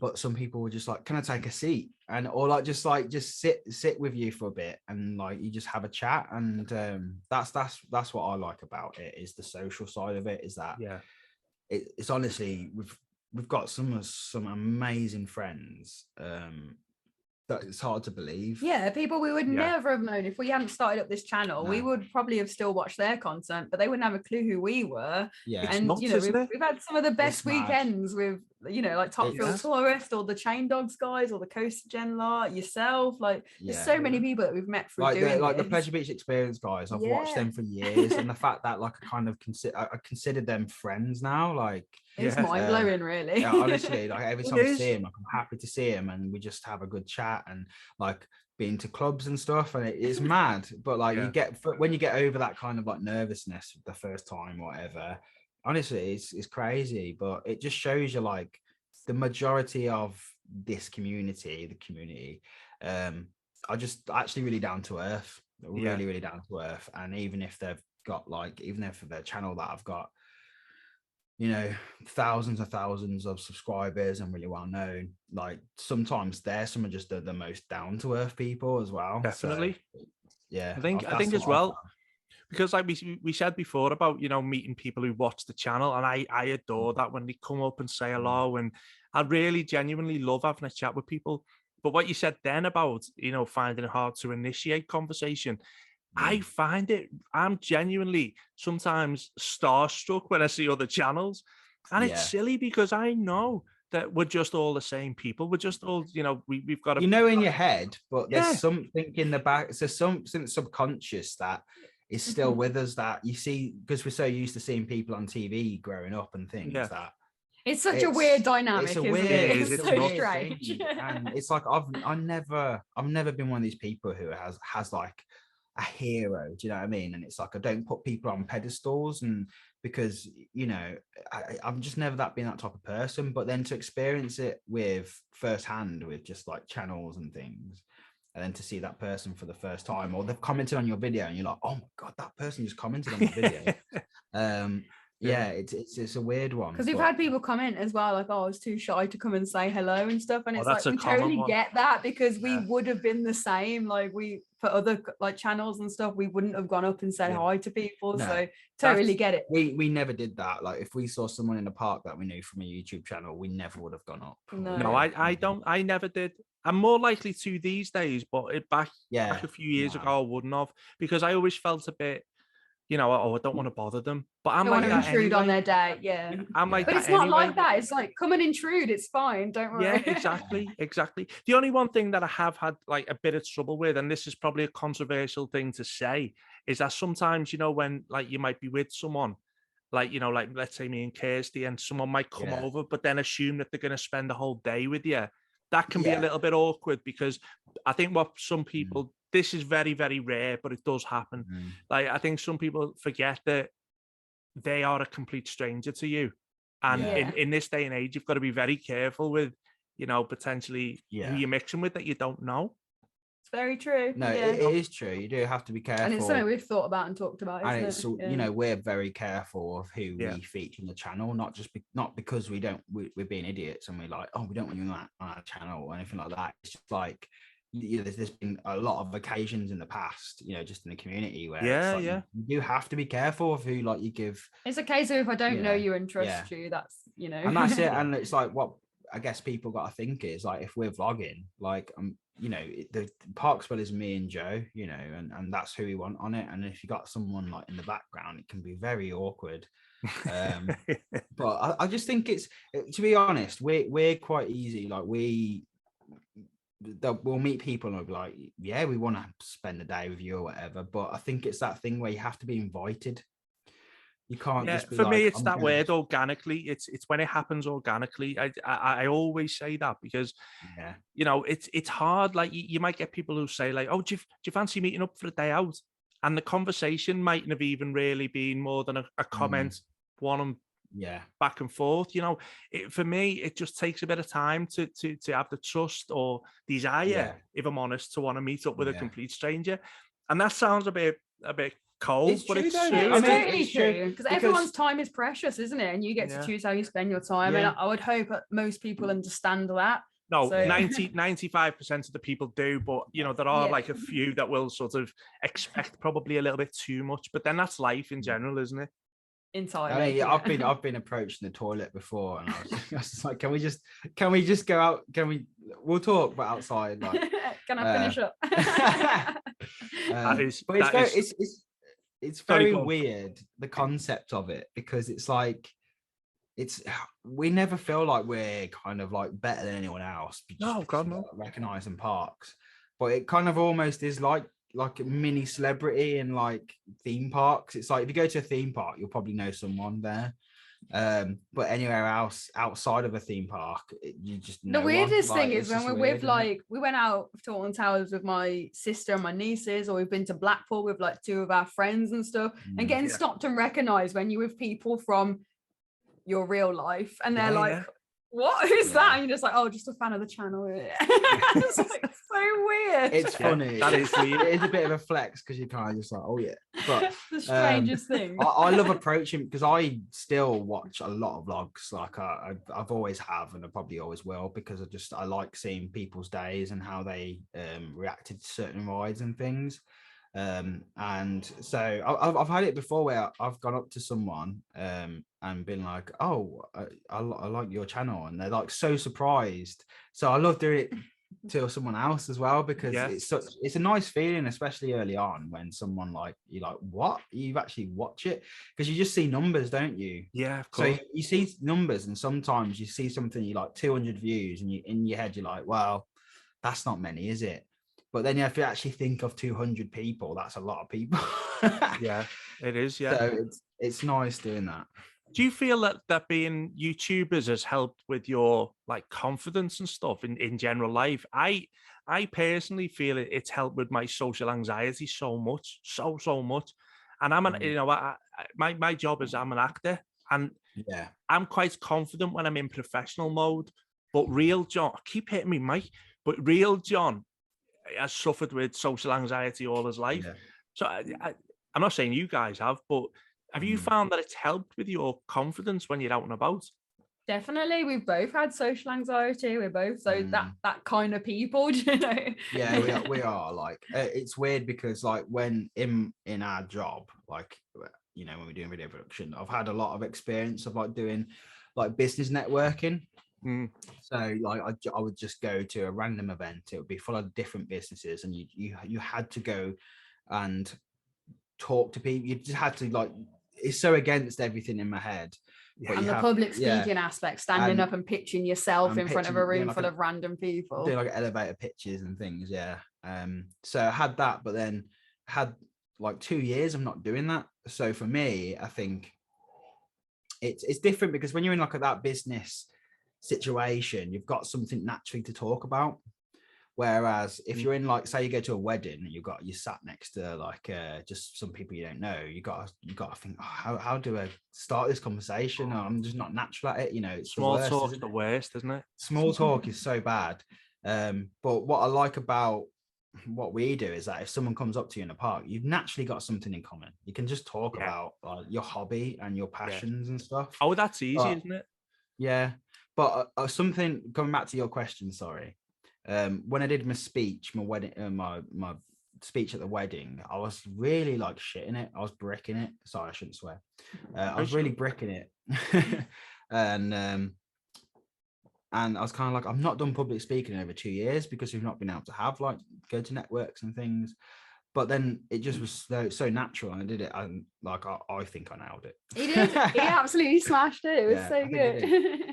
But some people were just like, can I take a seat? And or like just sit with you for a bit, and like you just have a chat. And that's what I like about it, is the social side of it, is that it's honestly, we've got some amazing friends that it's hard to believe. Yeah, people we would never have known if we hadn't started up this channel. We would probably have still watched their content, but they wouldn't have a clue who we were. And nuts, you know, we've had some of the best weekends with, you know, like Top Field Tourist, or the Chain Dogs guys, or the Coast Gen lot, yourself. Like there's so many people that we've met through doing the Pleasure Beach Experience guys. I've watched them for years, and the fact that like I considered them friends now, like it's mind blowing, really. Honestly, like every time I see him, like, I'm happy to see him, and we just have a good chat, and like being to clubs and stuff, and it's mad. But like when you get over that kind of like nervousness the first time, whatever. Honestly, it's crazy, but it just shows you like the majority of this community, are just actually really down to earth, really down to earth. And even if they've got like, even if their channel that I've got, you know, thousands and thousands of subscribers and really well known, like sometimes they're some of just the most down to earth people as well. Definitely. So, yeah, I think as well, because like we said before about, you know, meeting people who watch the channel, and I adore that when they come up and say hello, and I really genuinely love having a chat with people. But what you said then about, you know, finding it hard to initiate conversation, I'm genuinely sometimes starstruck when I see other channels, and it's silly because I know that we're just all the same people. We're just all, you know, we've got you know, in your head, but there's something in the back. So something subconscious that is still with us, that you see, because we're so used to seeing people on TV growing up and things that it's such a weird dynamic. It's It's so strange. And it's like I've never been one of these people who has like a hero. Do you know what I mean? And it's like I don't put people on pedestals, and because, you know, I'm just never been that type of person. But then to experience it with firsthand, with just like channels and things, and then to see that person for the first time, or they've commented on your video and you're like, oh my god, that person just commented on the video. Yeah, it's a weird one, because we've had people comment as well, like, oh, I was too shy to come and say hello and stuff, and it's like we totally get that, because we would have been the same, like we, for other like channels and stuff, we wouldn't have gone up and said hi to people. So totally get it. We never did that. Like if we saw someone in the park that we knew from a YouTube channel, we never would have gone up. No, I never did. I'm more likely to these days, but back a few years ago I wouldn't have, because I always felt a bit, you know, I don't want to bother them, but I'm like that intrude on their day. I'm like, but it's not like that. It's like, come and intrude. It's fine. Don't worry. Yeah, exactly. The only one thing that I have had like a bit of trouble with, and this is probably a controversial thing to say, is that sometimes, you know, when like you might be with someone, like, you know, like let's say me and Kirsty, and someone might come over, but then assume that they're going to spend the whole day with you. That can be a little bit awkward, because I think what some people, this is very, very rare, but it does happen. Like, I think some people forget that they are a complete stranger to you. And in this day and age, you've got to be very careful with, you know, potentially who you're mixing with that you don't know. It's very true. No, it is true. You do have to be careful. And it's something we've thought about and talked about, isn't it's, it? you know, we're very careful of who we feature on the channel, not because we're being idiots and we're like, oh, we don't want you on our channel or anything like that. It's just like, you know, there's been a lot of occasions in the past, you know, just in the community where you do have to be careful of who like you give. It's a case of, if I don't know you and trust you, that's, you know, and that's it. And it's like, what I guess people got to think is like, if we're vlogging, like you know, the Parkspill is me and Joe, you know, and that's who we want on it. And if you got someone like in the background, it can be very awkward. But I just think it's, to be honest, we're quite easy. Like we'll meet people and we'll be like, yeah, we want to spend a day with you or whatever. But I think it's that thing where you have to be invited. You can't just be for me, like, it's that word organically. It's when it happens organically. I always say that, because you know, it's hard. Like you might get people who say like, oh, do you fancy meeting up for a day out? And the conversation mightn't have even really been more than a comment, one back and forth. You know, for me, it just takes a bit of time to have the trust or desire, if I'm honest, to want to meet up with a complete stranger. And that sounds a bit cold, but it's true. It's totally true, because everyone's time is precious, isn't it? And you get to choose how you spend your time. And I would hope that most people understand that. No, 95% of the people do, but you know, there are like a few that will sort of expect probably a little bit too much, but then that's life in general, isn't it? Entirely. I mean, I've been approached in the toilet before, and I was like, can we just go out? We'll talk, but outside. Like, can I finish up? It's very weird, the concept of it, because it's like, we never feel like we're kind of like better than anyone else. No, God, no. Recognizing parks, but it kind of almost is like a mini celebrity in like theme parks. It's like if you go to a theme park, you'll probably know someone there. But anywhere else outside of a theme park, you just know the weirdest thing is when we're with like, we went out to Alton Towers with my sister and my nieces, or we've been to Blackpool with like two of our friends and stuff, and getting stopped and recognized when you're with people from your real life, and they're like, what? Who's that? And you're just like, oh, just a fan of the channel. It's like so weird. It's funny. That is weird. It is a bit of a flex because you're kind of just like, oh yeah. But the strangest thing. I love approaching because I still watch a lot of vlogs. Like I've always have, and I probably always will, because I like seeing people's days and how they reacted to certain rides and things. And so I've had it before where I've gone up to someone and been like, oh, I like your channel, and they're like so surprised. So I love doing it to someone else as well, because it's a nice feeling, especially early on, when someone like you're like, what, you've actually watched it, because you just see numbers, don't you? Yeah, of course. So you see numbers, and sometimes you see something, you like 200 views, and you in your head you're like, well, that's not many, is it? But then if you actually think of 200 people, that's a lot of people. Yeah, it is. Yeah. So it's nice doing that. Do you feel that being YouTubers has helped with your like confidence and stuff in general life? I personally feel it's helped with my social anxiety so much. And I'm my job is I'm an actor, and I'm quite confident when I'm in professional mode. But real John, I keep hitting me, Mike. But real John has suffered with social anxiety all his life. Yeah. So I'm not saying you guys have, but have you found that it's helped with your confidence when you're out and about? Definitely. We've both had social anxiety. We're both that kind of people, you know? Yeah, we are like, it's weird because like when in our job, like, you know, when we're doing video production, I've had a lot of experience of like doing like business networking. So like I would just go to a random event. It would be full of different businesses, and you had to go and talk to people. You just had to, like, it's so against everything in my head. But and the public speaking aspect, standing up and pitching yourself in front of a room full of random people, doing like elevator pitches and things. So I had that, but then had like 2 years of not doing that. So for me, I think it's different, because when you're in like that business situation, you've got something naturally to talk about. Whereas if you're in, like, say you go to a wedding and you sat next to like just some people you don't know, you got to think, oh, how do I start this conversation? Oh, I'm just not natural at it, you know. It's small talk is the worst, isn't it? Small talk is so bad. But what I like about what we do is that if someone comes up to you in a park, you've naturally got something in common. You can just talk about your hobby and your passions and stuff. Oh, that's easy, isn't it? Yeah. But something, coming back to your question, sorry. When I did my speech, my wedding, my speech at the wedding, I was really like shitting it. I was bricking it. Sorry, I shouldn't swear. I was really bricking it. And I was kind of like, I've not done public speaking in over 2 years because we've not been able to have like go to networks and things. But then it just was so natural, and I did it, and like I think I nailed it. He did. He absolutely smashed it. It was so good.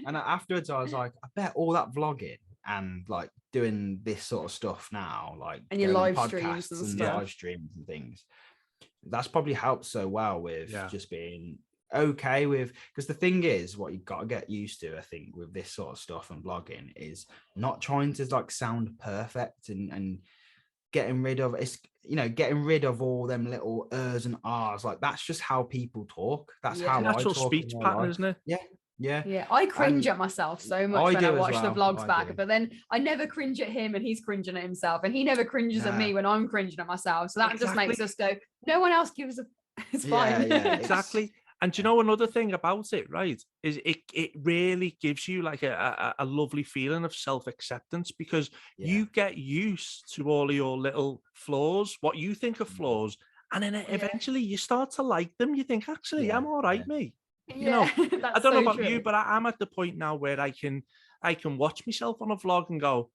And afterwards, I was like, I bet all that vlogging and like doing this sort of stuff now, like, and your live streams and stuff, live streams and things, that's probably helped so well with just being okay with, because the thing is, what you've got to get used to, I think, with this sort of stuff and vlogging is not trying to like sound perfect and getting rid of all them little ers and r's. Like, that's just how people talk. That's how natural I talk speech pattern, isn't it? Yeah. I cringe at myself so much when I watch the vlogs back, but then I never cringe at him and he's cringing at himself, and he never cringes at me when I'm cringing at myself. So that just makes us go, no one else gives a it's fine. Exactly. And do you know another thing about it, right, is it really gives you like a lovely feeling of self-acceptance, because you get used to all of your little flaws, what you think are flaws, and then eventually you start to like them. You think, actually, I'm all right, me. You know, I don't know about you, but I'm at the point now where I can watch myself on a vlog and go,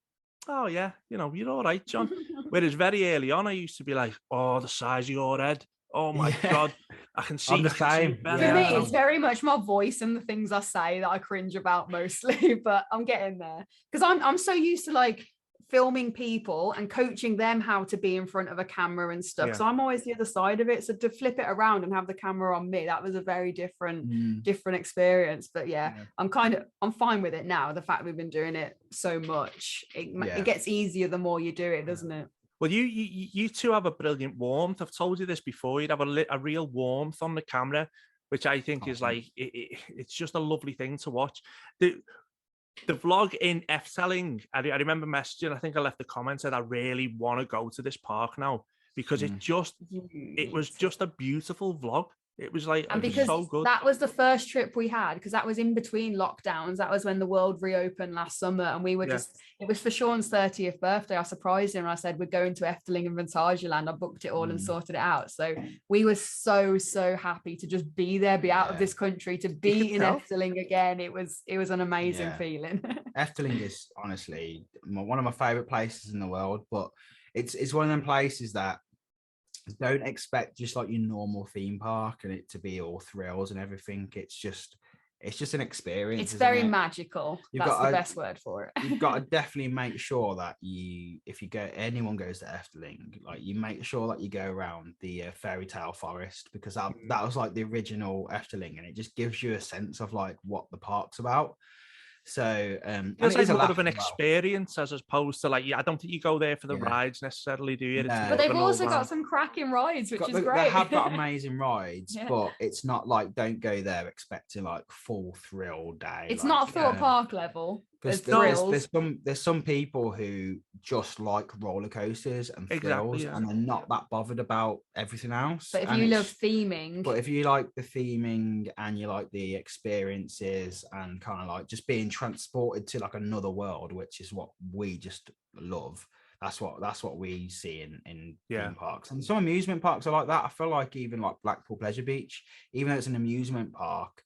oh yeah, you know, you're all right, John. Whereas very early on, I used to be like, oh, the size of your head. Oh my God, I can see the same. For me, it's very much my voice and the things I say that I cringe about mostly, but I'm getting there because I'm so used to like filming people and coaching them how to be in front of a camera and stuff. So I'm always the other side of it. So to flip it around and have the camera on me, that was a very different experience. But I'm fine with it now. The fact we've been doing it so much, it gets easier the more you do it, doesn't it? Well, you two have a brilliant warmth. I've told you this before. You'd have a real warmth on the camera, which I think is like, it's just a lovely thing to watch. The vlog in Efteling, I remember messaging, I think I left a comment, said I really want to go to this park now because it was just a beautiful vlog. It was like, and it because was so good. that was the first trip we had, because that was in between lockdowns. That was when the world reopened last summer, and we were it was for Sean's 30th birthday. I surprised him and I said, we're going to Efteling and Phantasialand. I booked it all and sorted it out. So we were so happy to just be there, be out of this country, to be in Efteling again. It was an amazing feeling. Efteling is honestly one of my favorite places in the world, but it's one of them places that don't expect just like your normal theme park and it to be all thrills and everything. It's just an experience. It's very magical. That's the best word for it. You've got to definitely make sure that if anyone goes to Efteling, like you make sure that you go around the fairy tale forest, because that was like the original Efteling, and it just gives you a sense of like what the park's about. So it's like more of an experience as opposed to like, I don't think you go there for the rides necessarily, do you? No. But they've also got some cracking rides, which is great. They have got amazing rides, but it's not like, don't go there expecting like full thrill day. It's not Thorpe Park level. There's some people who just like roller coasters and thrills, and they're not that bothered about everything else. But if you love theming, but if you like the theming and you like the experiences and kind of like just being transported to like another world, which is what we just love. That's what we see in theme parks. And some amusement parks are like that. I feel like even like Blackpool Pleasure Beach, even though it's an amusement park,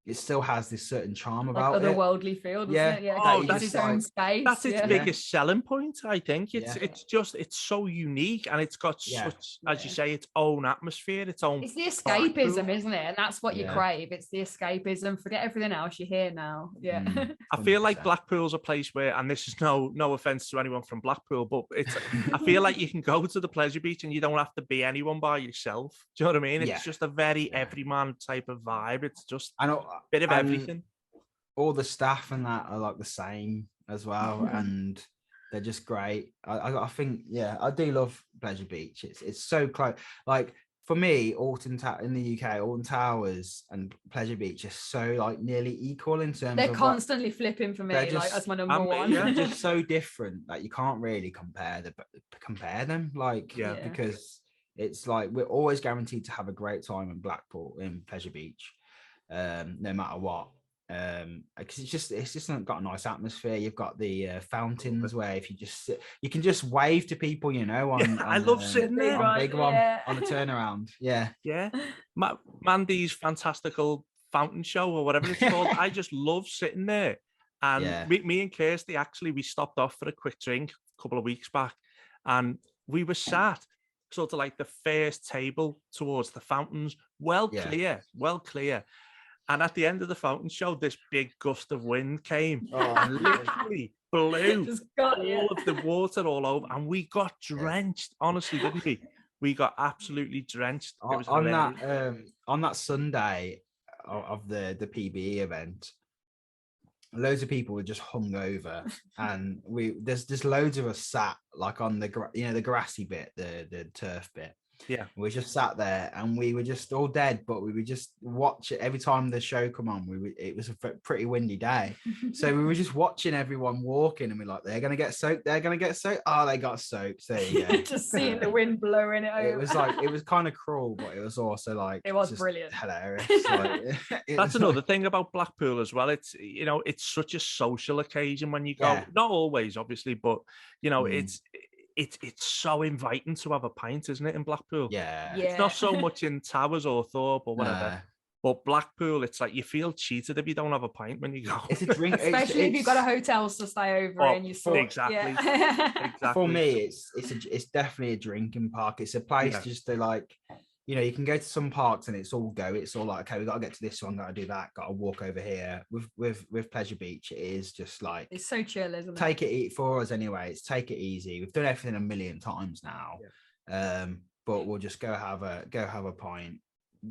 it still has this certain charm about it. Otherworldly feel, doesn't it? Yeah. Oh, that's its own space. That's its biggest selling point, I think. It's so unique, and it's got such, as you say, its own atmosphere, its own. It's the escapism, isn't it? And that's what you crave. It's the escapism. Forget everything else. You're here now. Yeah. I feel like Blackpool's a place where, and this is no offense to anyone from Blackpool, but I feel like you can go to the pleasure beach and you don't have to be anyone by yourself. Do you know what I mean? It's just a very everyman type of vibe. It's just bit of everything. All the staff and that are like the same as well, and they're just great. I think I do love Pleasure Beach. It's so close. Like for me, in the UK, Alton Towers and Pleasure Beach are so like nearly equal in terms. They're constantly flipping for me. Like that's my number one. They're just so different that you can't really compare them. Like because it's like we're always guaranteed to have a great time in Pleasure Beach. No matter what, because it's just got a nice atmosphere. You've got the fountains where if you just sit, you can just wave to people, I love sitting there on big one on a turnaround. Mandy's fantastical fountain show or whatever it's called. I just love sitting there, and me and Kirsty we stopped off for a quick drink a couple of weeks back, and we were sat sort of like the first table towards the fountains, clear. And at the end of the fountain show, this big gust of wind came and literally blew all of the water all over, and we got drenched. Honestly, didn't we? We got absolutely drenched. On that Sunday of the PBE event, loads of people were just hung over, and there's loads of us sat like on the the grassy bit, the turf bit. We just sat there and we were just all dead, but we would just watch it every time the show come on. It was a pretty windy day, so we were just watching everyone walking, and we're like, they're gonna get soaked. Oh, they got soaked. So just seeing the wind blowing it over. It was kind of cruel, but it was also like it was brilliant, hilarious. That's another thing about Blackpool as well. It's it's such a social occasion when you go. Not always, obviously, but it's so inviting to have a pint, isn't it, in Blackpool? It's not so much in Towers or Thorpe or whatever. But Blackpool, it's like you feel cheated if you don't have a pint when you go. It's a drink, especially if you've got a hotel to stay over in. Exactly. For me, it's definitely a drinking park. It's a place just to like, you can go to some parks and it's all like, okay, we got to get to this one, got to do that, got to walk over here. With Pleasure Beach, it is just like, it's so chill, isn't it? Take it for us anyway. It's take it easy. We've done everything a million times now, but we'll just go have a pint,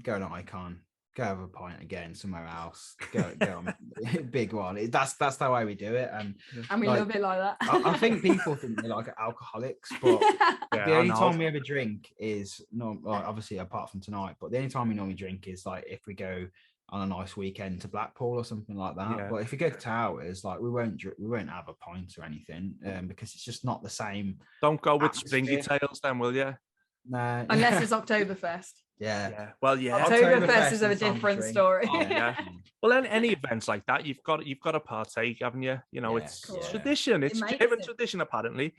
go to Icon, go have a pint again somewhere else, go on big one. That's the way we do it, and we love it like that. I think people think they're like alcoholics, but the only time we ever drink is obviously apart from tonight, but the only time we normally drink is like if we go on a nice weekend to Blackpool or something like that. Yeah. But if we go to Towers, like we won't have a pint or anything, because it's just not the same. Don't go with atmosphere. Springy Tales then, will you? No. Unless it's Oktoberfest. Yeah. Well, yeah. Oktoberfest is a different story. Oh, yeah. Well, any events like that, you've got to partake, haven't you? You know, it's tradition. It's German tradition, apparently.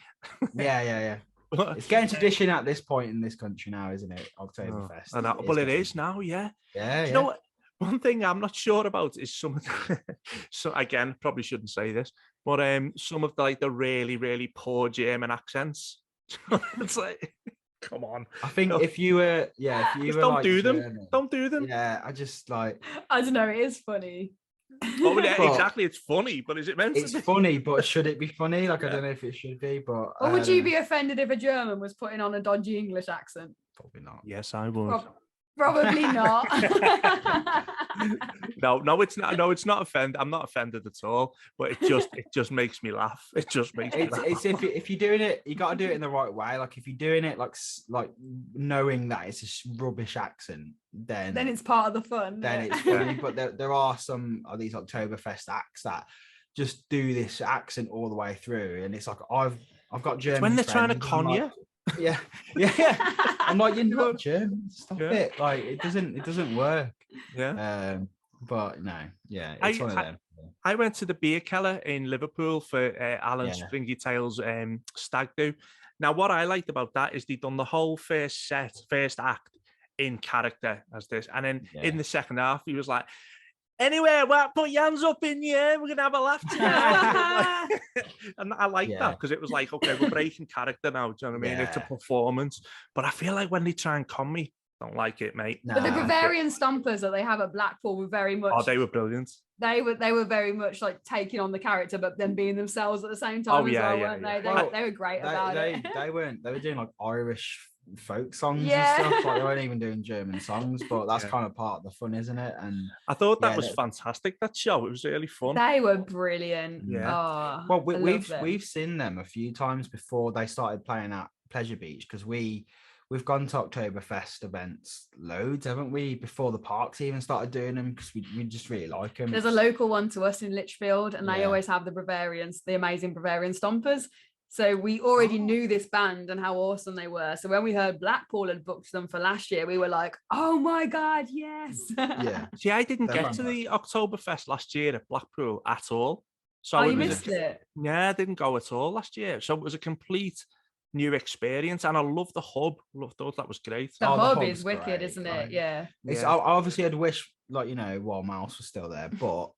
Yeah. It's getting tradition at this point in this country now, isn't it? Oktoberfest. Well, it is now, yeah. Yeah. You know what? One thing I'm not sure about is some of the, so again, probably shouldn't say this, but some of the really, really poor German accents. It's like, come on. I think if you were don't do them. German, don't do them. Yeah, I just like. I don't know. It is funny. Oh, yeah, exactly. It's funny, but is it meant to be? It's funny, but should it be funny? Like, I don't know if it should be, but. Or would you be offended if a German was putting on a dodgy English accent? Probably not. Yes, I would. Probably not. No, it's not. No, it's not offended. I'm not offended at all. But it just makes me laugh. It just makes me laugh. It's if you're doing it, you got to do it in the right way. Like if you're doing it like knowing that it's a rubbish accent, then it's part of the fun. Then it's funny. But there are some of these Oktoberfest acts that just do this accent all the way through, and it's like I've got German. It's when they're trying to con like, you. Yeah. I'm like, you're not German. Stop it. Like it doesn't work. Yeah. But no, it's one of them. I went to the Beer Keller in Liverpool for Alan Springy Tales stag do. Now, what I liked about that is they'd done the whole first act in character as this, and then in the second half, he was like, "Anyway, well, put your hands up in the air. We're gonna have a laugh tonight." And I like that because it was like, okay, we're breaking character now. Do you know what I mean? It's a performance. But I feel like when they try and con me, don't like it, mate. But the Bavarian stompers that they have at Blackpool were very much. Oh, they were brilliant. They were very much like taking on the character, but then being themselves at the same time weren't they? They were great about it. They were doing like Irish folk songs and stuff. Like they weren't even doing German songs, but that's kind of part of the fun, isn't it? And I thought that was fantastic. That show, it was really fun. They were brilliant. Yeah. Well, we've seen them a few times before they started playing at Pleasure Beach because we've gone to Oktoberfest events loads, haven't we? Before the parks even started doing them because we just really like them. There's a local one to us in Lichfield, and they always have the amazing Bavarian stompers. So we already knew this band and how awesome they were. So when we heard Blackpool had booked them for last year, we were like, "Oh my God, yes!" Yeah. See, I didn't get to the Oktoberfest last year at Blackpool at all. So you missed it. Yeah, I didn't go at all last year. So it was a complete new experience, and I love the hub. Thought that was great. The hub is wicked, great, isn't it? Yeah. I obviously I'd wish, like, while Mouse was still there, but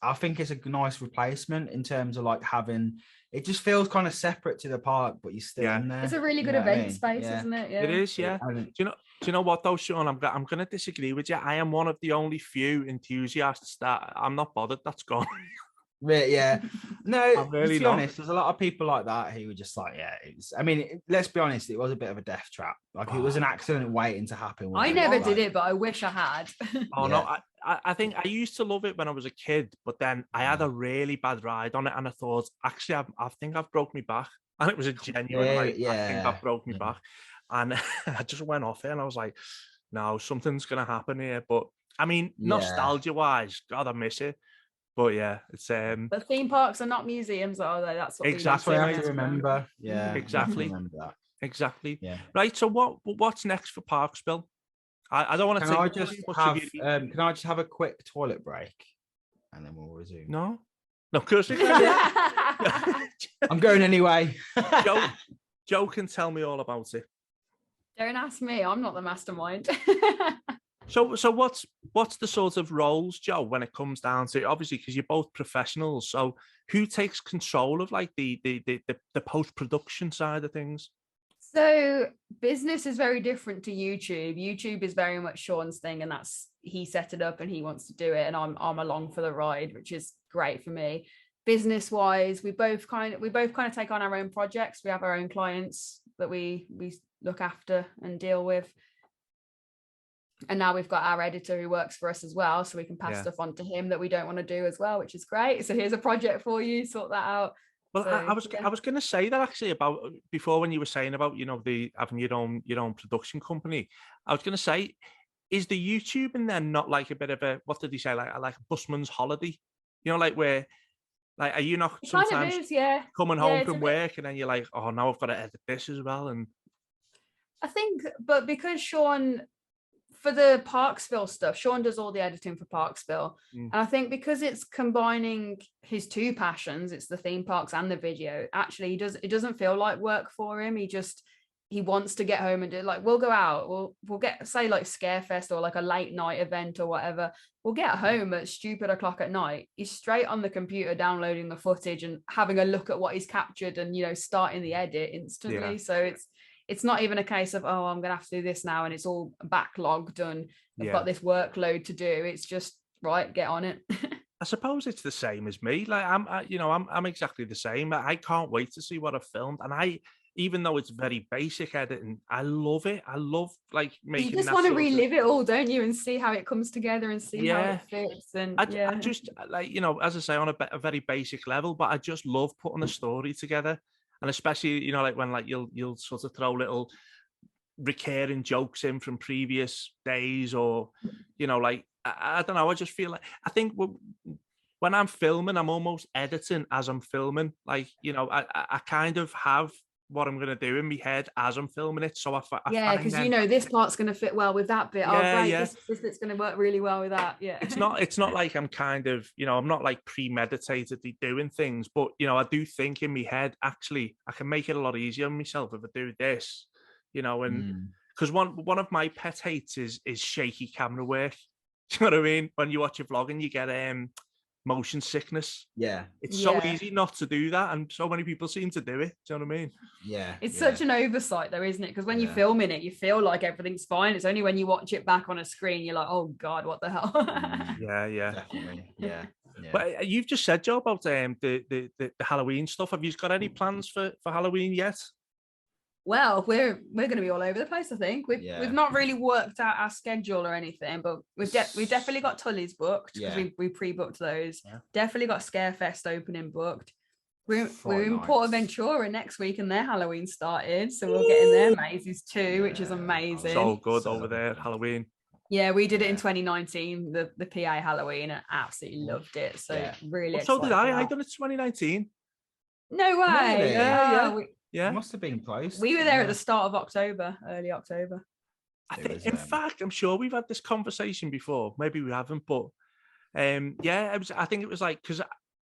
I think it's a nice replacement in terms of like having. It just feels kind of separate to the park, but you're still in there. It's a really good event space, isn't it? Yeah. It is, yeah. Do you know what though, Sean? I'm going to disagree with you. I am one of the only few enthusiasts that I'm not bothered. That's gone. Yeah. No, really to be honest, there's a lot of people like that who were just like, let's be honest, it was a bit of a death trap. Like it was an accident waiting to happen. I never did it, but I wish I had. No, I think I used to love it when I was a kid, but then I had a really bad ride on it, and I thought, actually, I think I've broke my back, and it was a genuine I think I've broke my back, and I just went off it, and I was like, no, something's gonna happen here. But I mean, nostalgia-wise, God, I miss it. But yeah, it's But theme parks are not museums, are they? That's what exactly. I have to remember. Yeah, exactly. Remember that. Exactly. Yeah. Right. So what's next for Parkspill? I don't want to. Can I just have a quick toilet break, and then we'll resume? No, of course you can. I'm going anyway. Joe can tell me all about it. Don't ask me. I'm not the mastermind. So what's the sort of roles, Joe, when it comes down to, obviously, because you're both professionals, so who takes control of like the post-production side of things? So business is very different to YouTube. YouTube is very much Sean's thing, and he set it up and he wants to do it, and I'm along for the ride, which is great for me. Business wise, we both kind of take on our own projects. We have our own clients that we look after and deal with. And now we've got our editor who works for us as well, so we can pass stuff on to him that we don't want to do as well, which is great. So here's a project for you, sort that out. Well, so, I was going to say that actually about before when you were saying about having your own production company. I was going to say, is the YouTubing then not like a bit of a, what did he say, like a busman's holiday? You know, like where, like, are you not It sometimes kind of is, yeah. coming home from work and then you're like, oh, now I've got to edit this as well? And I think, but because Sean, for the Parkspill stuff, Sean does all the editing for Parkspill. And I think because it's combining his two passions, it's the theme parks and the video, actually it doesn't feel like work for him. He wants to get home and do, like, we'll go out, we'll get, say, like Scarefest or like a late night event or whatever. We'll get home at stupid o'clock at night. He's straight on the computer downloading the footage and having a look at what he's captured and, you know, starting the edit instantly. Yeah. So it's not even a case of, oh, I'm gonna have to do this now and it's all backlogged and I've got this workload to do. It's just, right, get on it. I suppose it's the same as me. Like I'm exactly the same. I can't wait to see what I've filmed, and even though it's very basic editing, I love it. I love like making. You just want to relive it all, don't you, and see how it comes together and see how it fits. And I just, like, you know, as I say, on a very basic level, but I just love putting a story together, and especially, you know, like when like you'll sort of throw little recurring jokes in from previous days, or, you know, like I don't know. I just feel like, I think when I'm filming, I'm almost editing as I'm filming. Like, you know, I kind of have what I'm going to do in my head as I'm filming it. So because you know this part's going to fit well with that bit. This bit's going to work really well with that. Yeah. It's not like I'm kind of, you know, I'm not like premeditatedly doing things, but, you know, I do think in my head, actually, I can make it a lot easier on myself if I do this, you know, and because one of my pet hates is shaky camera work. Do you know what I mean? When you watch a vlog and you get motion sickness. Yeah. It's so easy not to do that, and so many people seem to do it. Do you know what I mean? Yeah. It's such an oversight though, isn't it? Because when you film in it, you feel like everything's fine. It's only when you watch it back on a screen, you're like, oh God, what the hell? Yeah. Definitely. Yeah. But you've just said, Joe, about the Halloween stuff. Have you got any plans for Halloween yet? Well, we're going to be all over the place, I think. We've not really worked out our schedule or anything, but we've definitely got Tully's booked, because we pre-booked those. Yeah. Definitely got Scarefest opening booked. We're in Portaventura next week and their Halloween started, so we'll get in their mazes too, which is amazing. So good over there, Halloween. Yeah, we did it in 2019, the PA Halloween, and absolutely loved it. So really excited. So did I. I done it 2019. No way. Really? Yeah, it must have been close. We were there at the start of October, early October. I think, in fact, I'm sure we've had this conversation before. Maybe we haven't, but I think it was like, because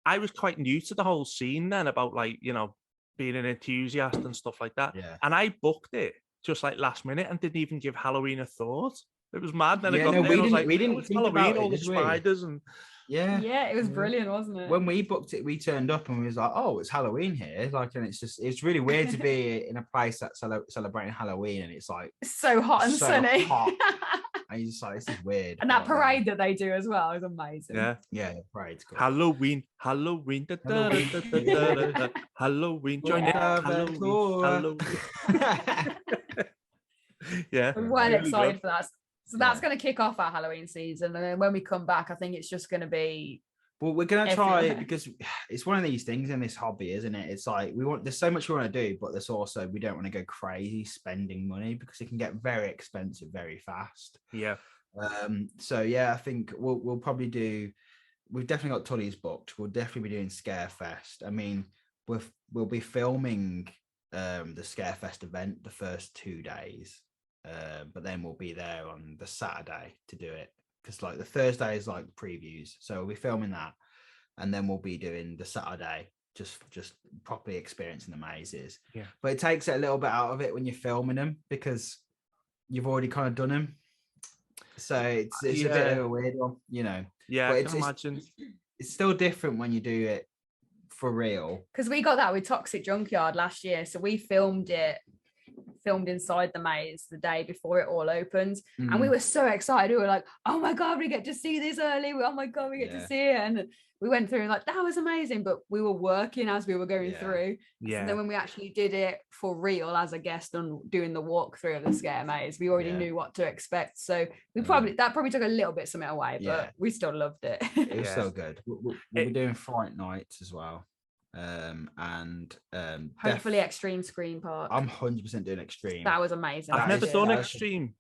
I was quite new to the whole scene then, about, like, you know, being an enthusiast and stuff like that. Yeah. And I booked it just like last minute and didn't even give Halloween a thought. It was mad. Then I got there and I was like, we didn't think Halloween, about all the spiders and. Yeah, it was brilliant, wasn't it? When we booked it, we turned up and we was like, "Oh, it's Halloween here!" Like, and it's really weird to be in a place that's celebrating Halloween, and it's like so hot and sunny. Hot. And you're just like, "This is weird." And that parade that they do as well is amazing. Yeah, the parade's cool. Halloween, Halloween. Join it, Halloween. Yeah, I'm well excited for that. So that's going to kick off our Halloween season. And then when we come back, I think it's just going to be. Well, we're going to try it, because it's one of these things in this hobby, isn't it? It's like there's so much we want to do, but there's also, we don't want to go crazy spending money, because it can get very expensive very fast. Yeah. So yeah, I think we'll probably do. We've definitely got Tully's booked. We'll definitely be doing Scarefest. I mean, we'll be filming the Scarefest event the first 2 days. But then we'll be there on the Saturday to do it, because like the Thursday is like previews, so we'll be filming that, and then we'll be doing the Saturday just properly experiencing the mazes. Yeah, but it takes it a little bit out of it when you're filming them, because you've already kind of done them, so it's a bit of a weird one, you know. Yeah, but I can imagine. It's still different when you do it for real, because we got that with Toxic Junkyard last year, so we filmed inside the maze the day before it all opened, and we were so excited. We were like, oh my God, we get to see this early. Oh my God, we get to see it. And we went through and like, that was amazing, but we were working as we were going through. Yeah. So then when we actually did it for real as a guest and doing the walkthrough of the scare maze, we already knew what to expect. So we probably took a little bit something away, but we still loved it. It was so good. We'll be doing Fright Nights as well. Hopefully Extreme Scream Park. I'm 100% doing Extreme. That was amazing. I've never done Extreme.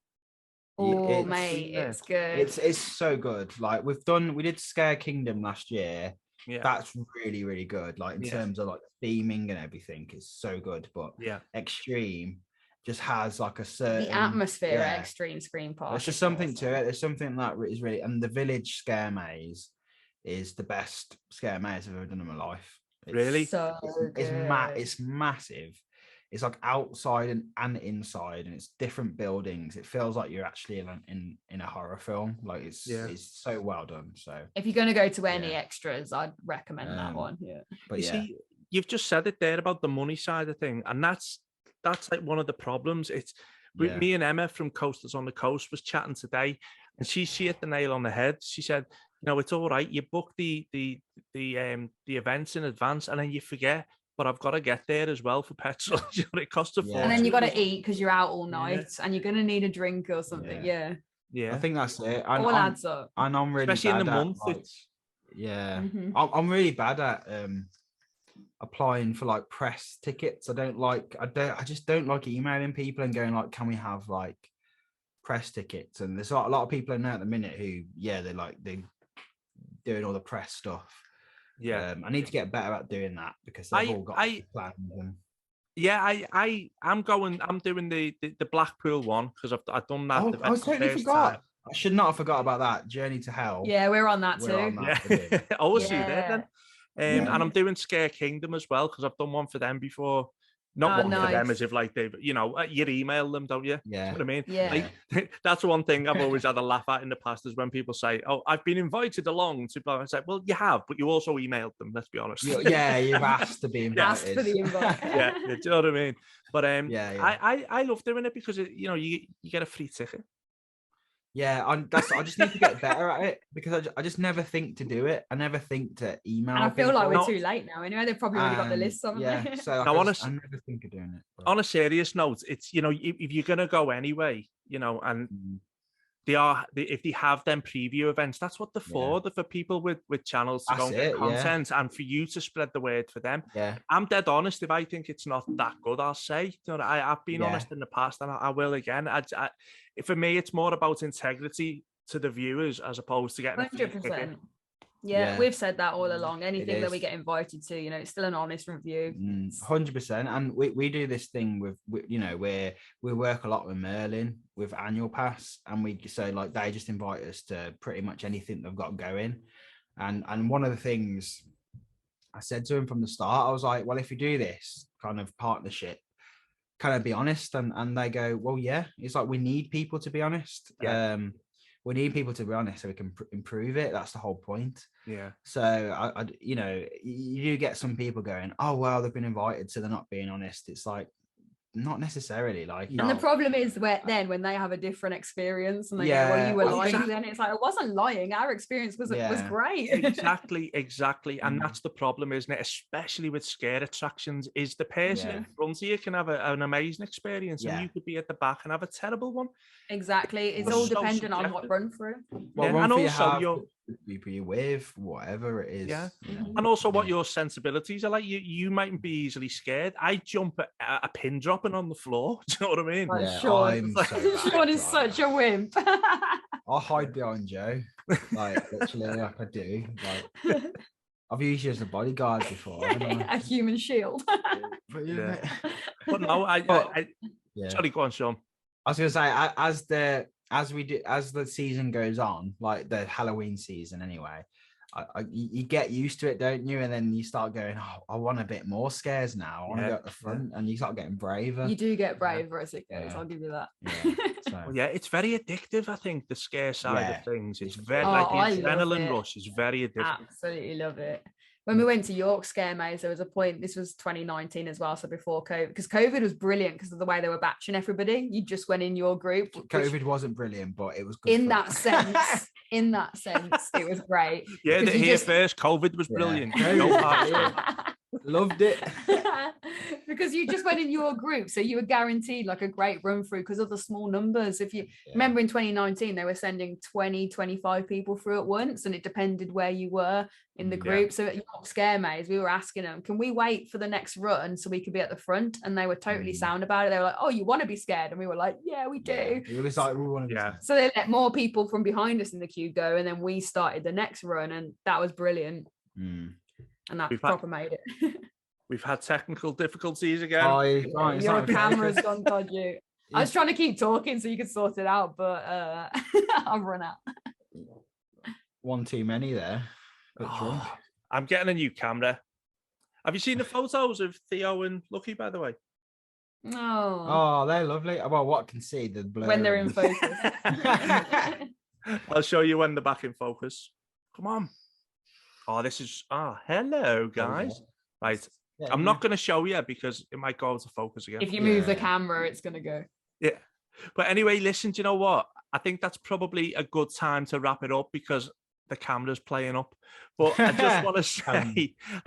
Oh, mate, it's good. It's so good. Like we did Scare Kingdom last year. Yeah, that's really, really good. Like in terms of like theming and everything, it's so good. But Extreme just has like a certain the atmosphere at Extreme Scream Park. There's just something to it. There's something that is really, and the Village Scare Maze is the best scare maze I've ever done in my life. Really? It's massive. It's like outside and inside, and it's different buildings. It feels like you're actually in a horror film. Like it's so well done. So if you're going to go to any extras, I'd recommend that one. Yeah. But see, you've just said it there about the money side of thing, and that's like one of the problems. It's me and Emma from Coasters on the Coast was chatting today, and she hit the nail on the head. She said, you know, it's all right. You book the events in advance, and then you forget. But I've got to get there as well for petrol. It costs a fortune. And then you got to eat because you're out all night, and you're gonna need a drink or something. Yeah. I think that's it. All adds up. And I'm really especially bad in the at, month. Like, I'm really bad at applying for like press tickets. I just don't like emailing people and going like, can we have like press tickets? And there's a lot of people in there at the minute who they're doing all the press stuff. I need to get better at doing that because they've all got plans. I'm doing the Blackpool one because I've done that. I totally forgot. I should not have forgot about that. Journey to Hell. Yeah, we're on that too. I will see you there then. And I'm doing Scare Kingdom as well because I've done one for them before. Not one for them as if like they've, you email them, don't you? Yeah. You know what I mean? Yeah. Like, that's one thing I've always had a laugh at in the past is when people say, "Oh, I've been invited along to," I say, "Well, you have, but you also emailed them." Let's be honest. Yeah, you've asked to be invited. Asked for the invite. Do you know what I mean? But I love doing it because you get a free ticket. Yeah, I just need to get better at it because I just never think to do it. I never think to email. And I feel like we're too late now. Anyway, they've probably already got the list on. Yeah, so I never think of doing it. But... On a serious note, it's if you're gonna go anyway, and if they have them preview events, that's what they're for. They're for people with channels to go and get content and for you to spread the word for them. Yeah, I'm dead honest. If I think it's not that good, I'll say. I've been honest in the past, and I will again. For me, it's more about integrity to the viewers as opposed to getting 100%. Yeah, we've said that all along. Anything that we get invited to, it's still an honest review. 100%. And we do this thing with where we work a lot with Merlin with annual pass, and they just invite us to pretty much anything they've got going. And one of the things I said to him from the start, I was like, well, if you do this kind of partnership, can I be honest? And they go, well, yeah. It's like we need people to be honest. We need people to be honest so we can improve it. That's the whole point. Yeah. So you do get some people going, oh well, they've been invited, so they're not being honest. It's like not necessarily like. And the problem is when they have a different experience and they go, well, you were lying. Then it's like, I wasn't lying. Our experience was great. Exactly. And that's the problem, isn't it? Especially with scare attractions, is the person in front of you can have an amazing experience and you could be at the back and have a terrible one. Exactly. It's all dependent on what run through. And also people you're with, whatever it is. Yeah. And also what your sensibilities are like. You mightn't be easily scared. I jump at a pin dropping on the floor. Do you know what I mean? Sean is such a wimp. I'll hide behind Joe. Like literally, like I do. Like I've used you as a bodyguard before. A human shield. But no, sorry, go on, Sean. I was gonna say as the season goes on, like the Halloween season anyway, you get used to it, don't you? And then you start going, oh, I want a bit more scares now. I want to go at the front, and you start getting braver. You do get braver as it goes. I'll give you that. It's very addictive. I think the scare side of things. It's very the adrenaline rush is very addictive. Absolutely love it. When we went to York Scare Maze, there was a point, this was 2019 as well, so before COVID, because COVID was brilliant because of the way they were batching everybody. You just went in your group. COVID wasn't brilliant, but it was good. In that sense, it was great. Yeah, first, COVID was brilliant. Loved it. Because you just went in your group, so you were guaranteed like a great run through because of the small numbers. If you remember in 2019, they were sending 20, 25 people through at once, and it depended where you were in the group. So at York Scare Maze, we were asking them, can we wait for the next run so we could be at the front? And they were totally sound about it. They were like, oh, you want to be scared? And we were like, yeah, we do. It was like, we want to be scared. So they let more people from behind us in the queue go, and then we started the next run, and that was brilliant. And that proper made it. We've had technical difficulties again. Your camera's gone dodgy. I was trying to keep talking so you could sort it out, but I've run out. One too many there. I'm getting a new camera. Have you seen the photos of Theo and Lucky, by the way? Oh, they're lovely. Well, what I can see the blur when they're in focus. I'll show you when they're back in focus. Come on. Oh, this is hello guys. Right. Yeah, I'm not going to show you because it might go out of focus again. If you move the camera, it's going to go. Yeah. But anyway, listen, do you know what? I think that's probably a good time to wrap it up because the camera's playing up. But I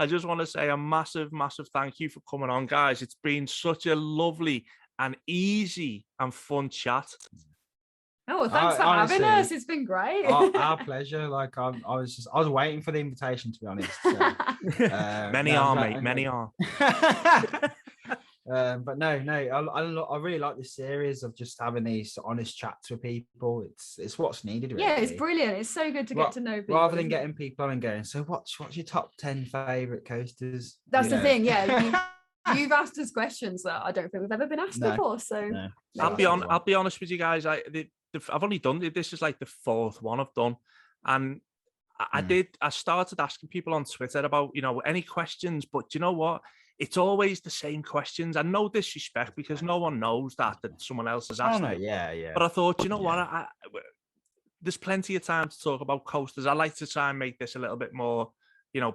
just want to say a massive, massive thank you for coming on, guys. It's been such a lovely and easy and fun chat. Oh, thanks for having us. It's been great. Our pleasure. Like I was waiting for the invitation, to be honest. So, many are, many are. But no, I really like this series of just having these honest chats with people. It's what's needed. Really. Yeah, it's brilliant. It's so good to get to know people. Rather than getting people on and going, so what's your top 10 favorite coasters? That's the thing. Yeah. You've asked us questions that I don't think we've ever been asked before. So I'll be honest with you guys. I've only done this is like the fourth one I've done, and I started asking people on Twitter about any questions, but you know what? It's always the same questions, and no disrespect because no one knows that someone else has asked. Yeah. But I thought, what? There's plenty of time to talk about coasters. I like to try and make this a little bit more,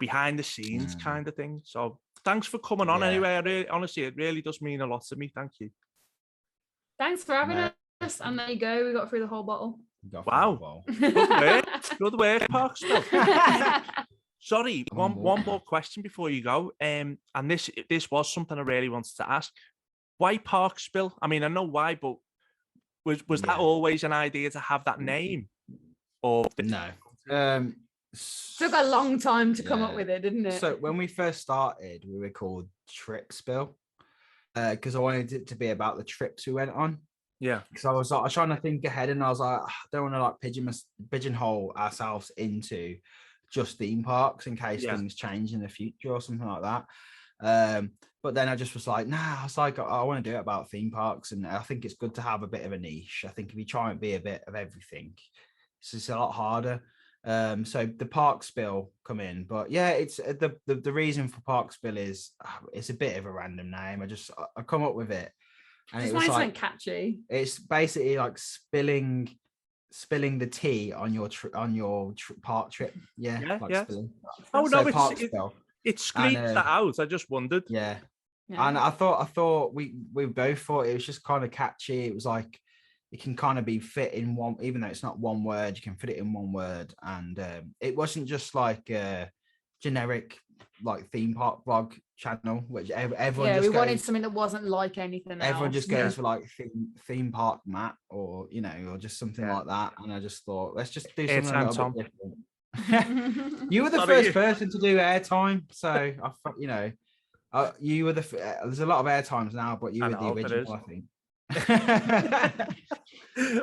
behind the scenes kind of thing. So thanks for coming on. Anyway, honestly, it really does mean a lot to me. Thank you. Thanks for having us. And there you go. We got through the whole bottle. Wow. Good work, Parkspill. Sorry, one more question before you go. And this was something I really wanted to ask. Why Parkspill? I mean, I know why, but was that always an idea to have that name? Or no? Took a long time to come up with it, didn't it? So when we first started, we were called Tripspill because I wanted it to be about the trips we went on. Yeah, because I was trying to think ahead, and I was like, I don't want to pigeonhole ourselves into just theme parks in case things change in the future or something like that. But then I just was like, nah, I want to do it about theme parks, and I think it's good to have a bit of a niche. I think if you try and be a bit of everything, it's just a lot harder. So the Parkspill come in, but it's the reason for Parkspill is it's a bit of a random name. I come up with it. And it was like catchy. It's basically like spilling the tea on your park trip. Yeah. Spilling. Oh no, it screams that out. I just wondered. Yeah. And I thought we both thought it was just kind of catchy. It was like it can kind of be fit in one, even though it's not one word. You can fit it in one word, and it wasn't just like a generic like theme park vlog channel, which everyone we wanted something that wasn't like anything else. Everyone just goes for like theme park Matt or just something like that, and I just thought let's just do something a little bit different. You were the first person to do airtime, so I thought you were there's a lot of airtimes now, but you were the original, I think.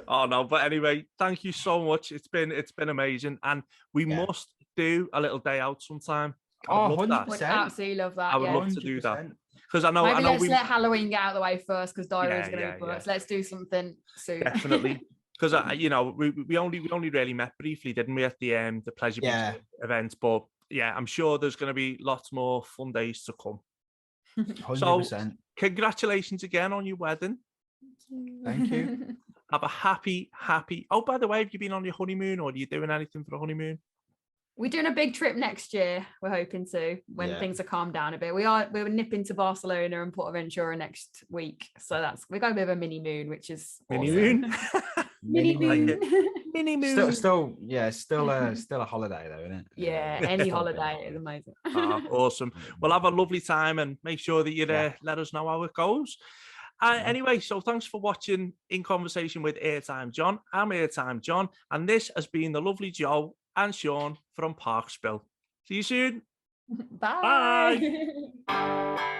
Oh no, but anyway, thank you so much. It's been amazing, and we must do a little day out sometime. I would 100%. Absolutely love that. I would love to do that because I know. Let's let Halloween get out of the way first because Diary's going to be booked. Let's do something soon. Definitely, because we only really met briefly, didn't we, at the Pleasure Beach event? But I'm sure there's going to be lots more fun days to come. 100%. So, congratulations again on your wedding. Thank you. Have a happy. Oh, by the way, have you been on your honeymoon, or are you doing anything for the honeymoon? We're doing a big trip next year. We're hoping to when things are calmed down a bit. We're nipping to Barcelona and Portaventura next week, so we got a bit of a mini moon, which is mini moon. Mini moon. Mini moon. Still a holiday though, isn't it? Yeah, any holiday is amazing. Awesome. Well, have a lovely time and make sure that you let us know how it goes. Anyway, so thanks for watching In Conversation with AirtimeJohn. I'm AirtimeJohn, and this has been the lovely Joe and Sean from Parkspill. See you soon. Bye. Bye.